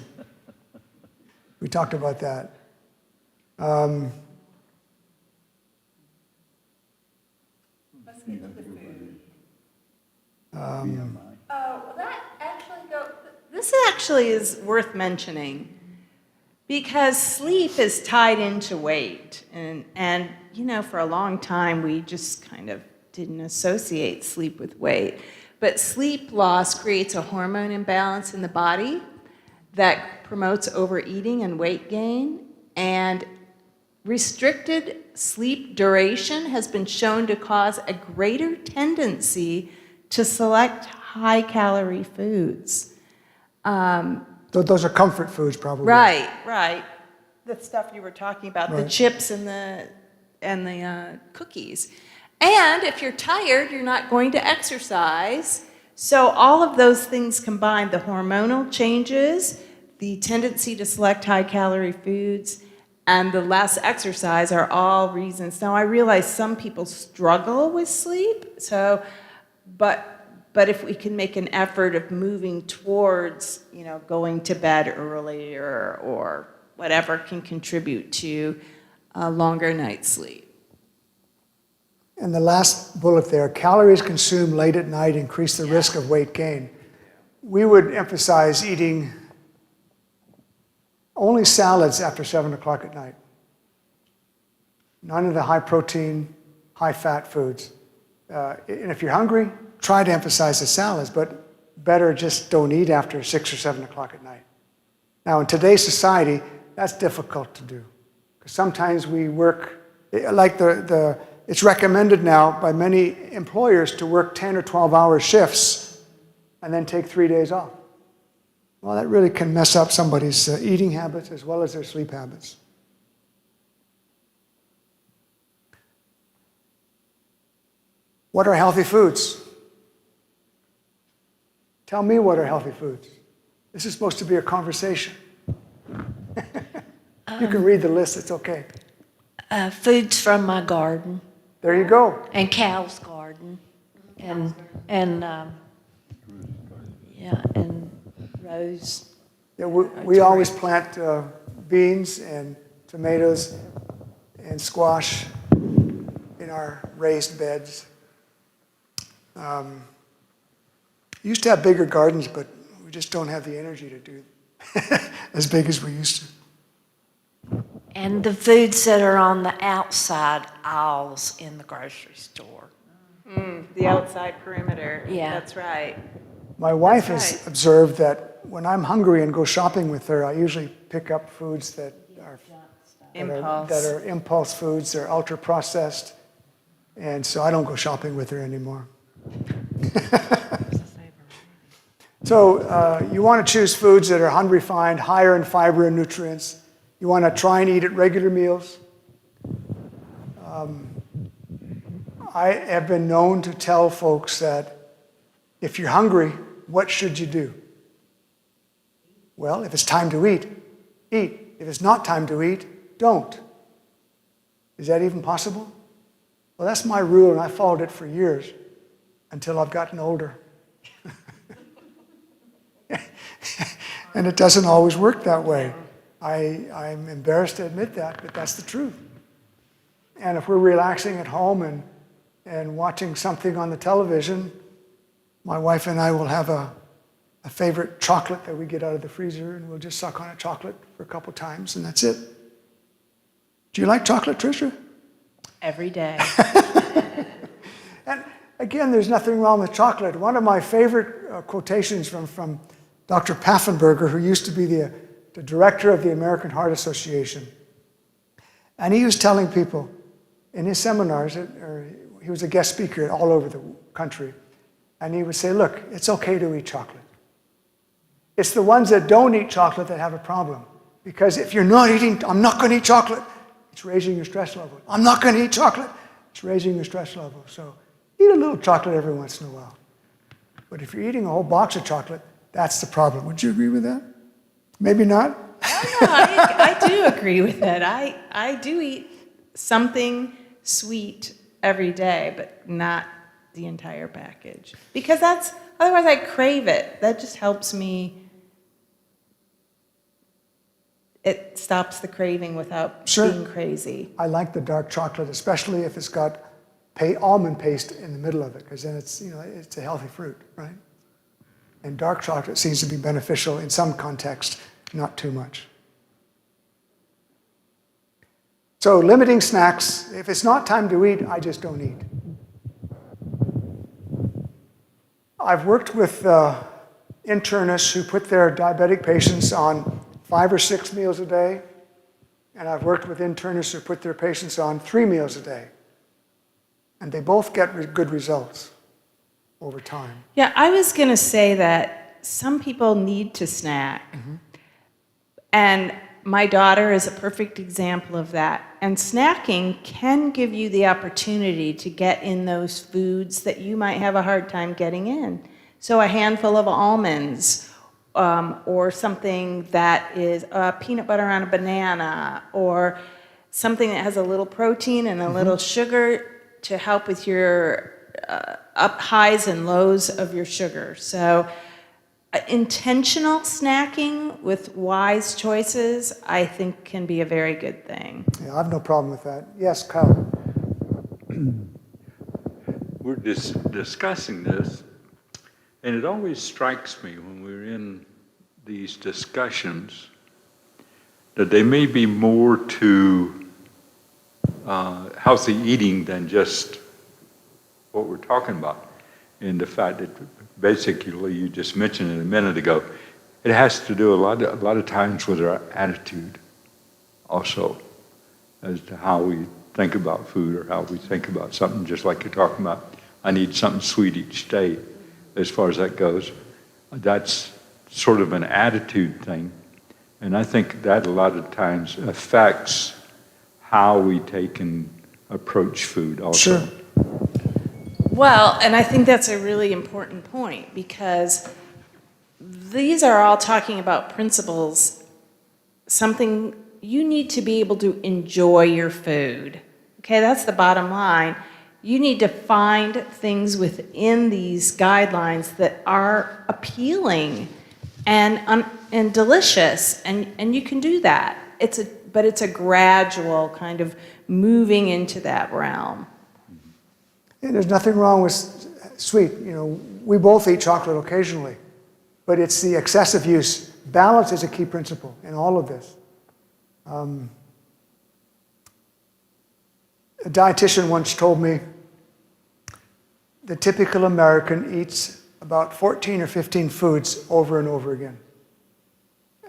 We talked about that. Let's get to the food. Well, that actually this actually is worth mentioning because sleep is tied into weight. And you know, for a long time, we just kind of didn't associate sleep with weight. But sleep loss creates a hormone imbalance in the body that promotes overeating and weight gain. And restricted sleep duration has been shown to cause a greater tendency to select high-calorie foods. Those are comfort foods, probably. Right. The stuff you were talking about, the Right. chips and the cookies. And if you're tired, you're not going to exercise. So all of those things combined, the hormonal changes, the tendency to select high-calorie foods, and the less exercise are all reasons. Now, I realize some people struggle with sleep, but if we can make an effort of moving towards, you know, going to bed earlier or whatever can contribute to a longer night's sleep. And the last bullet there, calories consumed late at night increase the risk of weight gain. We would emphasize eating only salads after 7 o'clock at night. None of the high protein, high fat foods. And if you're hungry, try to emphasize the salads, but better just don't eat after 6 or 7 o'clock at night. Now, in today's society, that's difficult to do. Because sometimes we work, like it's recommended now by many employers to work 10 or 12-hour shifts and then take 3 days off. Well, that really can mess up somebody's eating habits as well as their sleep habits. What are healthy foods? Tell me what are healthy foods. This is supposed to be a conversation. You can read the list, it's okay. Foods from my garden There you go. and Cal's garden and Rose. Yeah, we always plant beans and tomatoes and squash in our raised beds. Used to have bigger gardens, but we just don't have the energy to do as big as we used to. And the foods that are on the outside aisles in the grocery store. The outside perimeter. Yeah. That's right. My wife That's has right. observed that when I'm hungry and go shopping with her, I usually pick up foods that are impulse foods, they're ultra processed, and so I don't go shopping with her anymore. So you want to choose foods that are unrefined, higher in fiber and nutrients. You want to try and eat at regular meals. I have been known to tell folks that if you're hungry, what should you do? Well, if it's time to eat, eat. If it's not time to eat, don't. Is that even possible? Well, that's my rule, and I followed it for years until I've gotten older. And it doesn't always work that way. I'm embarrassed to admit that, but that's the truth. And if we're relaxing at home and watching something on the television, my wife and I will have a favorite chocolate that we get out of the freezer, and we'll just suck on a chocolate for a couple times, and that's it. Do you like chocolate, Tricia? Every day. And again, there's nothing wrong with chocolate. One of my favorite quotations from Dr. Paffenberger, who used to be the director of the American Heart Association. And he was telling people in his seminars, he was a guest speaker all over the country, and he would say, look, it's okay to eat chocolate. It's the ones that don't eat chocolate that have a problem. Because if you're not eating, I'm not going to eat chocolate, it's raising your stress level. I'm not going to eat chocolate, it's raising your stress level. So eat a little chocolate every once in a while. But if you're eating a whole box of chocolate, that's the problem. Would you agree with that? Maybe not? No, I do agree with it. I do eat something sweet every day, but not the entire package. Because otherwise I crave it. That just helps me. It stops the craving without Sure. being crazy. I like the dark chocolate, especially if it's got almond paste in the middle of it, because then it's a healthy fruit, right? And dark chocolate seems to be beneficial in some context, not too much. So limiting snacks. If it's not time to eat, I just don't eat. I've worked with internists who put their diabetic patients on 5 or 6 meals a day, and I've worked with internists who put their patients on 3 meals a day. And they both get good results over time. Yeah, I was going to say that some people need to snack. And my daughter is a perfect example of that. And snacking can give you the opportunity to get in those foods that you might have a hard time getting in. So a handful of almonds, or something that is peanut butter on a banana, or something that has a little protein and a little sugar to help with your up highs and lows of your sugar. So intentional snacking with wise choices, I think, can be a very good thing. Yeah, I have no problem with that. Yes, Kyle. We're discussing this, and it always strikes me when we're in these discussions that they may be more to healthy eating than just what we're talking about. And the fact that basically you just mentioned it a minute ago, it has to do a lot of times with our attitude also, as to how we think about food or how we think about something, just like you're talking about. I need something sweet each day. As far as that goes, that's sort of an attitude thing. And I think that a lot of times affects how we take and approach food also. Sure. Well, and I think that's a really important point, because these are all talking about principles, something you need to be able to enjoy your food. Okay, that's the bottom line. You need to find things within these guidelines that are appealing and delicious, and you can do that. But it's a gradual kind of moving into that realm. And there's nothing wrong with sweet. We both eat chocolate occasionally, but it's the excessive use. Balance is a key principle in all of this. A dietitian once told me the typical American eats about 14 or 15 foods over and over again.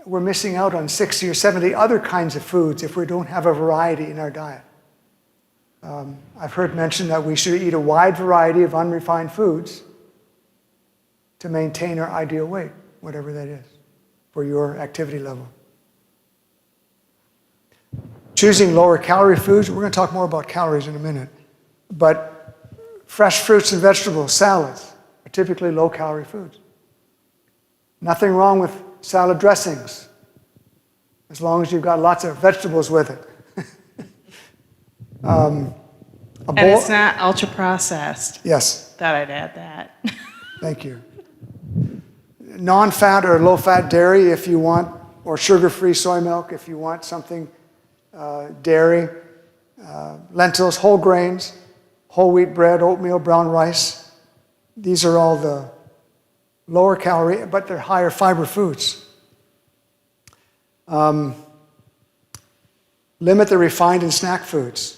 We're missing out on 60 or 70 other kinds of foods if we don't have a variety in our diet. I've heard mentioned that we should eat a wide variety of unrefined foods to maintain our ideal weight, whatever that is, for your activity level. Choosing lower calorie foods, we're going to talk more about calories in a minute, but fresh fruits and vegetables, salads, are typically low calorie foods. Nothing wrong with salad dressings, as long as you've got lots of vegetables with it. And it's not ultra processed. Yes, Thought I'd add that. thank you. Non-fat or low-fat dairy if you want, or sugar-free soy milk if you want something, dairy, lentils, whole grains, whole wheat bread, oatmeal, brown rice. These are all the lower calorie, but they're higher fiber foods. Limit the refined and snack foods.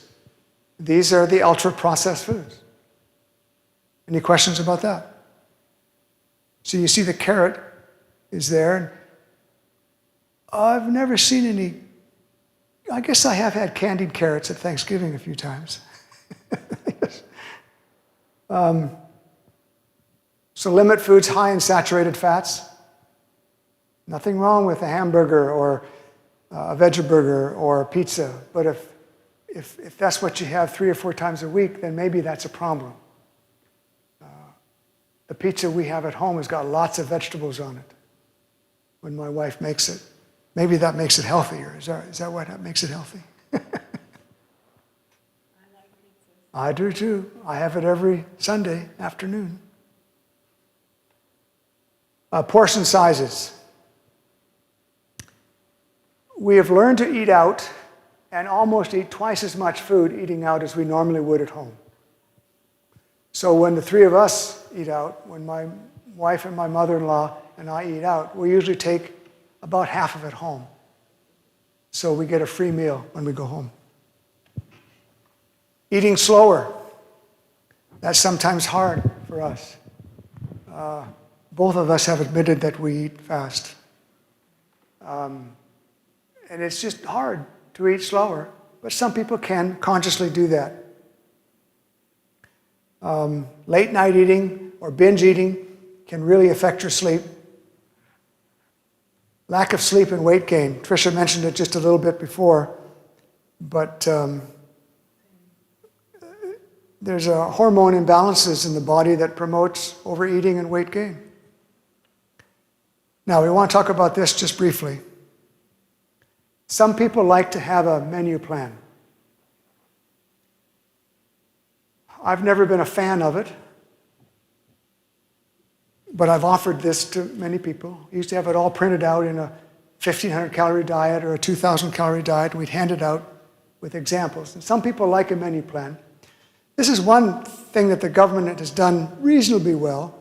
These are the ultra-processed foods. Any questions about that? So you see the carrot is there. And I've never seen any, I guess I have had candied carrots at Thanksgiving a few times. So limit foods high in saturated fats. Nothing wrong with a hamburger or a veggie burger or a pizza, but if that's what you have 3 or 4 times a week, then maybe that's a problem. The pizza we have at home has got lots of vegetables on it when my wife makes it. Maybe that makes it healthier. Is that what makes it healthy? I do too. I have it every Sunday afternoon. Portion sizes. We have learned to eat out and almost eat twice as much food eating out as we normally would at home. So when the 3 of us eat out, when my wife and my mother-in-law and I eat out, we usually take about half of it home. So we get a free meal when we go home. Eating slower. That's sometimes hard for us. Both of us have admitted that we eat fast. And it's just hard to eat slower, but some people can consciously do that. Late night eating or binge eating can really affect your sleep. Lack of sleep and weight gain. Tricia mentioned it just a little bit before, but there's hormone imbalances in the body that promotes overeating and weight gain. Now, we want to talk about this just briefly. Some people like to have a menu plan. I've never been a fan of it, but I've offered this to many people. I used to have it all printed out in a 1,500 calorie diet or a 2,000 calorie diet. We'd hand it out with examples. And some people like a menu plan. This is one thing that the government has done reasonably well.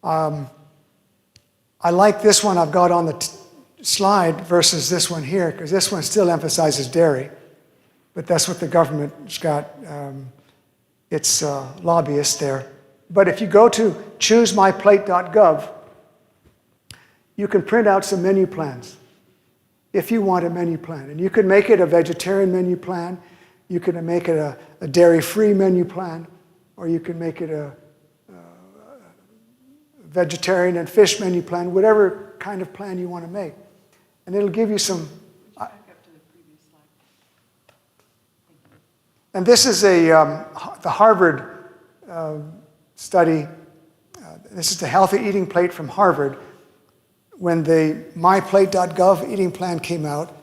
I like this one I've got on the slide versus this one here, because this one still emphasizes dairy, but that's what the government's got. Its lobbyists there. But if you go to choosemyplate.gov, you can print out some menu plans if you want a menu plan. And you can make it a vegetarian menu plan, you can make it a dairy-free menu plan, or you can make it a vegetarian and fish menu plan, whatever kind of plan you want to make. And it'll give you some... And this is the Harvard study. This is the Healthy Eating Plate from Harvard. When the myplate.gov eating plan came out,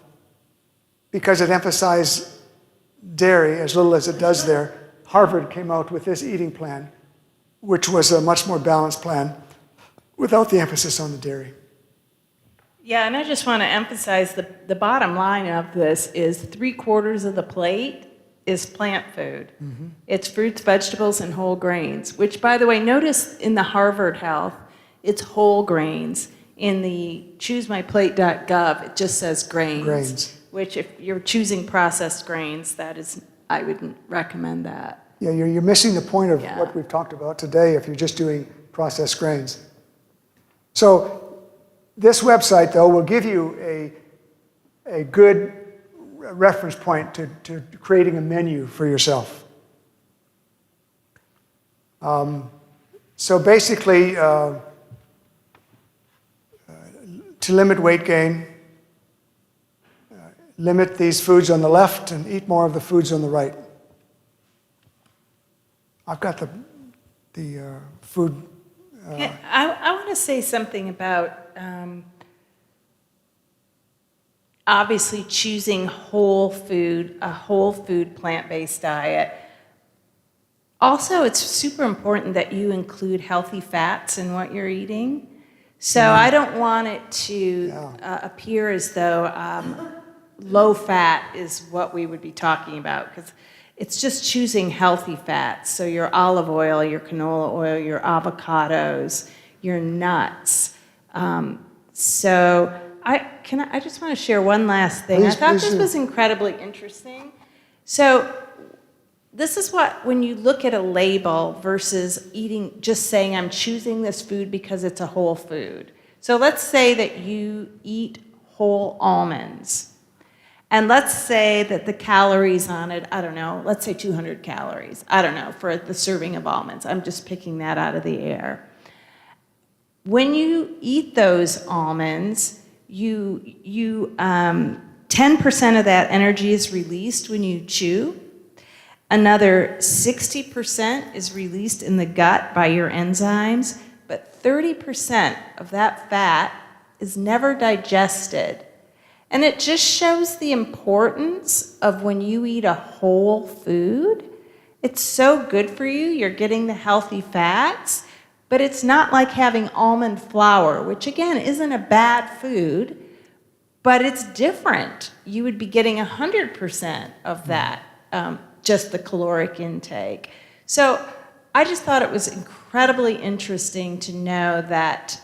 because it emphasized dairy as little as it does there, Harvard came out with this eating plan, which was a much more balanced plan without the emphasis on the dairy. Yeah, and I just want to emphasize the bottom line of this is 3/4 of the plate is plant food. Mm-hmm. It's fruits, vegetables, and whole grains, which, by the way, notice in the Harvard Health, it's whole grains. In the choosemyplate.gov, it just says grains. Which if you're choosing processed grains, I wouldn't recommend that. Yeah, you're missing the point of what we've talked about today if you're just doing processed grains. So this website, though, will give you a good reference point to creating a menu for yourself. So basically, to limit weight gain, limit these foods on the left and eat more of the foods on the right. I've got the food. I want to say something about obviously choosing a whole food plant-based diet. Also, it's super important that you include healthy fats in what you're eating. So I don't want it to appear as though low fat is what we would be talking about, because it's just choosing healthy fats. So your olive oil, your canola oil, your avocados, your nuts. So I just want to share one last thing. Please, I thought please this do. was incredibly interesting. So this is what, when you look at a label versus eating, just saying I'm choosing this food because it's a whole food. So let's say that you eat whole almonds. And let's say that the calories on it, I don't know, let's say 200 calories. I don't know, for the serving of almonds. I'm just picking that out of the air. When you eat those almonds, 10% of that energy is released when you chew. Another 60% is released in the gut by your enzymes, but 30% of that fat is never digested. And it just shows the importance of when you eat a whole food. It's so good for you, you're getting the healthy fats, but it's not like having almond flour, which again isn't a bad food, but it's different. You would be getting 100% of that, just the caloric intake. So I just thought it was incredibly interesting to know that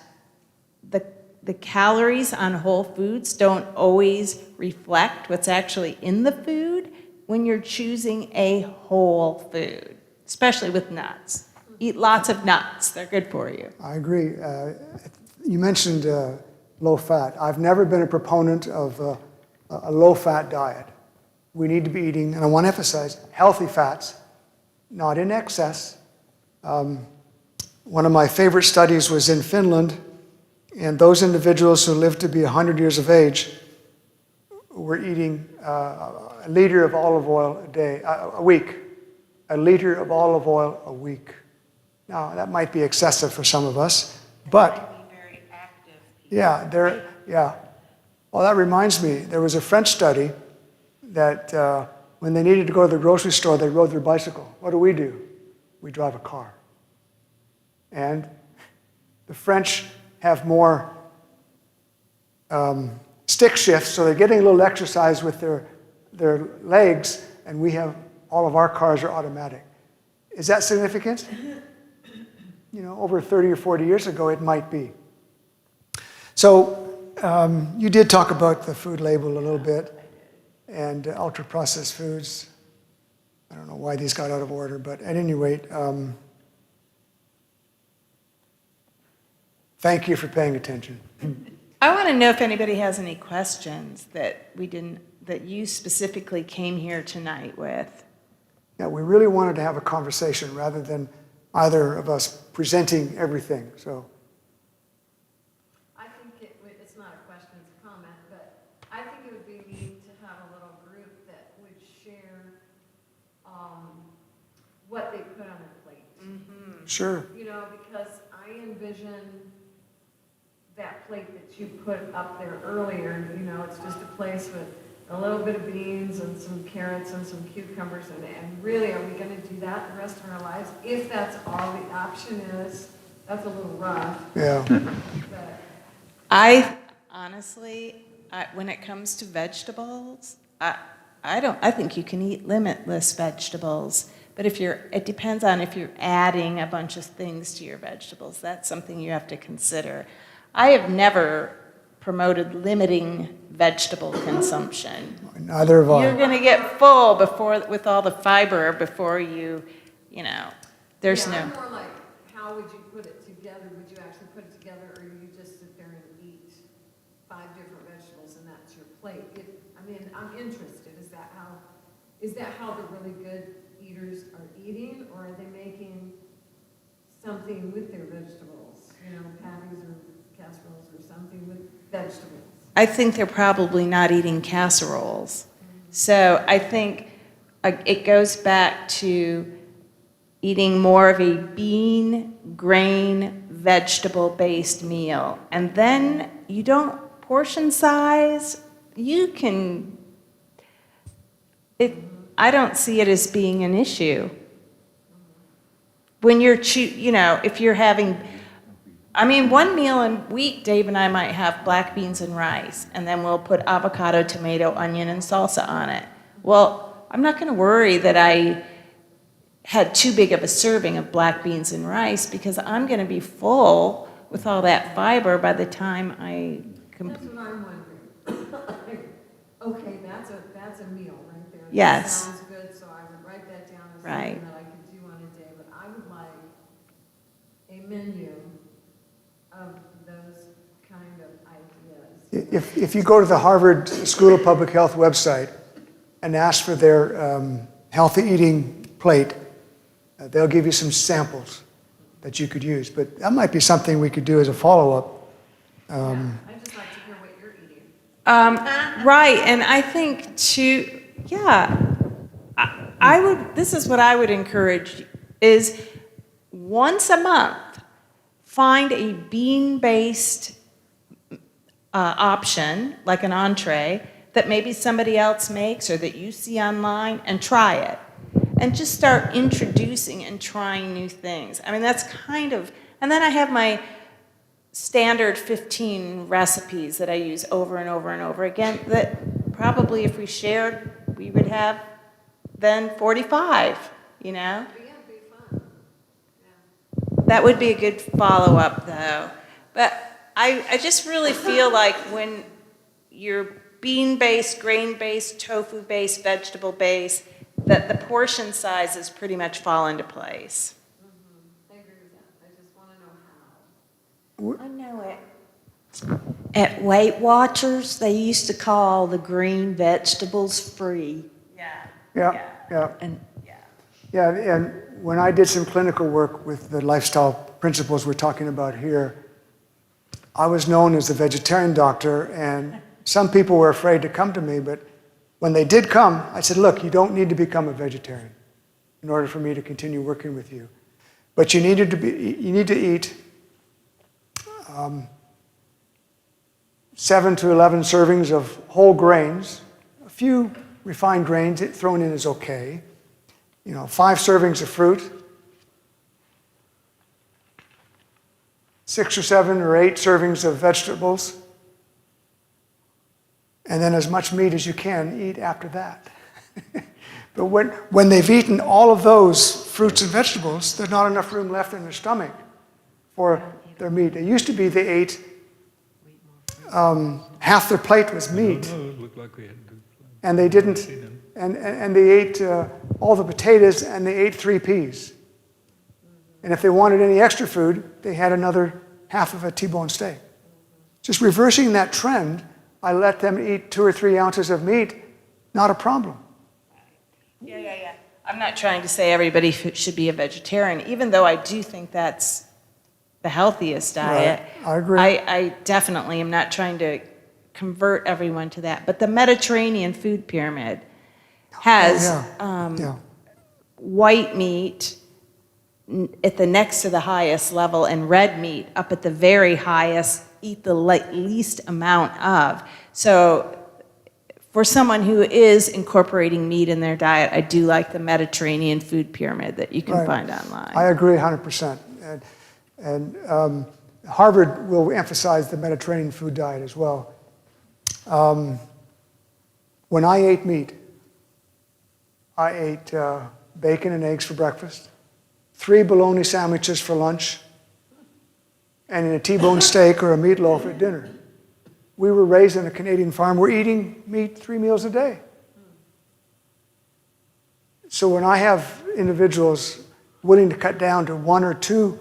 the calories on whole foods don't always reflect what's actually in the food when you're choosing a whole food, especially with nuts. Eat lots of nuts, they're good for you. I agree. You mentioned low fat. I've never been a proponent of a low-fat diet. We need to be eating, and I want to emphasize, healthy fats, not in excess. One of my favorite studies was in Finland, and those individuals who lived to be 100 years of age were eating a liter of olive oil a week. A liter of olive oil a week. Now, that might be excessive for some of us, but yeah. Well, that reminds me, there was a French study that when they needed to go to the grocery store, they rode their bicycle. What do? We drive a car. And the French have more stick shifts, so they're getting a little exercise with their legs, and all of our cars are automatic. Is that significant? Over 30 or 40 years ago, it might be. So you did talk about the food label a little bit and ultra-processed foods. I don't know why these got out of order, but at any rate, thank you for paying attention. I want to know if anybody has any questions that you specifically came here tonight with. Yeah, we really wanted to have a conversation rather than either of us presenting everything. So I think it's not a question, it's a comment, but I think it would be neat to have a little group that would share what they put on their plate. Mm-hmm. sure. Because I envision that plate that you put up there earlier, it's just a place with a little bit of beans and some carrots and some cucumbers, and really, are we going to do that the rest of our lives? If that's all the option is, that's a little rough. Yeah. But I honestly, when it comes to vegetables, I think you can eat limitless vegetables. But it depends on if you're adding a bunch of things to your vegetables. That's something you have to consider. I have never promoted limiting vegetable consumption. Neither have I. You're going to get full with all the fiber before there's yeah, no. I'm more like, how would you put it together? Would you actually put it together, or do you just sit there and eat 5 different vegetables and that's your plate? I'm interested. Is that how the really good eaters are eating, or are they making something with their vegetables? Patties or casseroles or something with vegetables. I think they're probably not eating casseroles. So I think it goes back to eating more of a bean, grain, vegetable-based meal. And then you don't portion size, I don't see it as being an issue. When if you're having, one meal a week, Dave and I might have black beans and rice, and then we'll put avocado, tomato, onion, and salsa on it. Well, I'm not going to worry that I had too big of a serving of black beans and rice, because I'm going to be full with all that fiber by the time I That's what I'm wondering. Okay, that's a meal right there. That Yes. sounds good, so I would write that down as Right. something that I could do on a day, but I would like a menu of those kind of ideas. If you go to the Harvard School of Public Health website and ask for their healthy eating plate, they'll give you some samples that you could use. But that might be something we could do as a follow-up. I'd just like to hear what you're eating. Right, and I think too, yeah, I would, this is what I would encourage, is once a month, find a bean-based option, like an entree, that maybe somebody else makes or that you see online, and try it. And just start introducing and trying new things. I mean, that's kind of, and then I have my standard 15 recipes that I use over and over and over again, that probably if we shared, we would have then 45, you know? Yeah, it'd be fun. Yeah. That would be a good follow-up, though. But I just really feel like when you're bean-based, grain-based, tofu-based, vegetable-based, that the portion sizes pretty much fall into place. I agree with that. I just want to know how. I know it. At Weight Watchers, they used to call the green vegetables free. Yeah. And Yeah, and when I did some clinical work with the lifestyle principles we're talking about here, I was known as the vegetarian doctor, and some people were afraid to come to me, but when they did come, I said, look, you don't need to become a vegetarian in order for me to continue working with you. But you need to eat 7 to 11 servings of whole grains. A few refined grains thrown in is okay. 5 servings of fruit, 6 or 7 or 8 servings of vegetables, and then as much meat as you can eat after that. But when they've eaten all of those fruits and vegetables, there's not enough room left in their stomach for their meat. It used to be they ate half their plate was meat, It looked like we had to. and they didn't, and they ate all the potatoes, and they ate 3 peas. And if they wanted any extra food, they had another half of a T-bone steak. Just reversing that trend, I let them eat 2 or 3 ounces of meat, not a problem. Yeah. I'm not trying to say everybody should be a vegetarian, even though I do think that's the healthiest diet. Right. I agree. I definitely am not trying to convert everyone to that. But the Mediterranean food pyramid has Yeah. white meat at the next to the highest level and red meat up at the very highest, eat the least amount of. So for someone who is incorporating meat in their diet, I do like the Mediterranean food pyramid that you can Right. find online. I agree 100%. And Harvard will emphasize the Mediterranean food diet as well. When I ate meat, I ate bacon and eggs for breakfast, 3 bologna sandwiches for lunch, and a T-bone steak or a meatloaf at dinner. We were raised on a Canadian farm. We're eating meat 3 meals a day. So when I have individuals willing to cut down to 1 or 2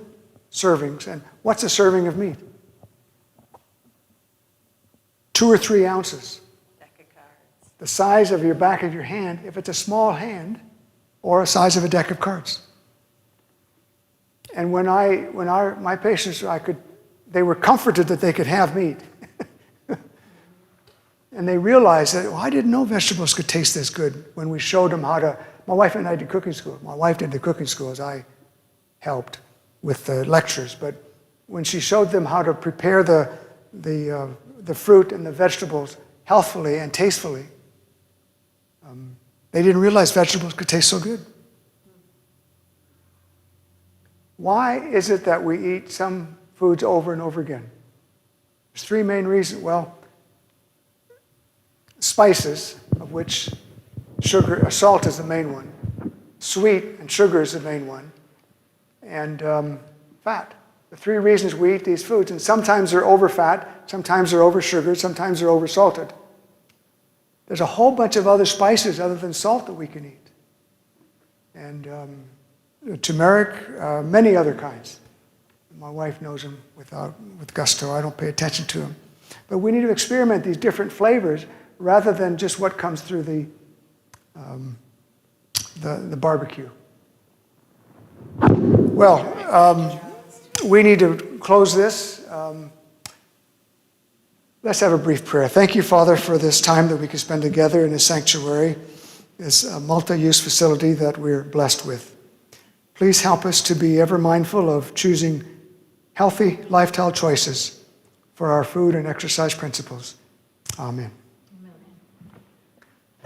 servings, and what's a serving of meat? 2 or 3 ounces. The size of your back of your hand, if it's a small hand, or a size of a deck of cards. And when my patients, they were comforted that they could have meat. And they realized that, I didn't know vegetables could taste this good when we showed them how to. My wife and I did cooking school. My wife did the cooking school as I helped with the lectures. But when she showed them how to prepare the fruit and the vegetables healthfully and tastefully, they didn't realize vegetables could taste so good. Why is it that we eat some foods over and over again? There's 3 main reasons. Well, spices, of which salt is the main one. Sweet and sugar is the main one. And fat. The 3 reasons we eat these foods. And sometimes they're over fat, sometimes they're over sugar, sometimes they're over salted. There's a whole bunch of other spices other than salt that we can eat. And turmeric, many other kinds. My wife knows them with gusto. I don't pay attention to them. But we need to experiment these different flavors rather than just what comes through the barbecue. Well, we need to close this. Let's have a brief prayer. Thank you, Father, for this time that we can spend together in this sanctuary, this multi-use facility that we're blessed with. Please help us to be ever mindful of choosing healthy lifestyle choices for our food and exercise principles. Amen.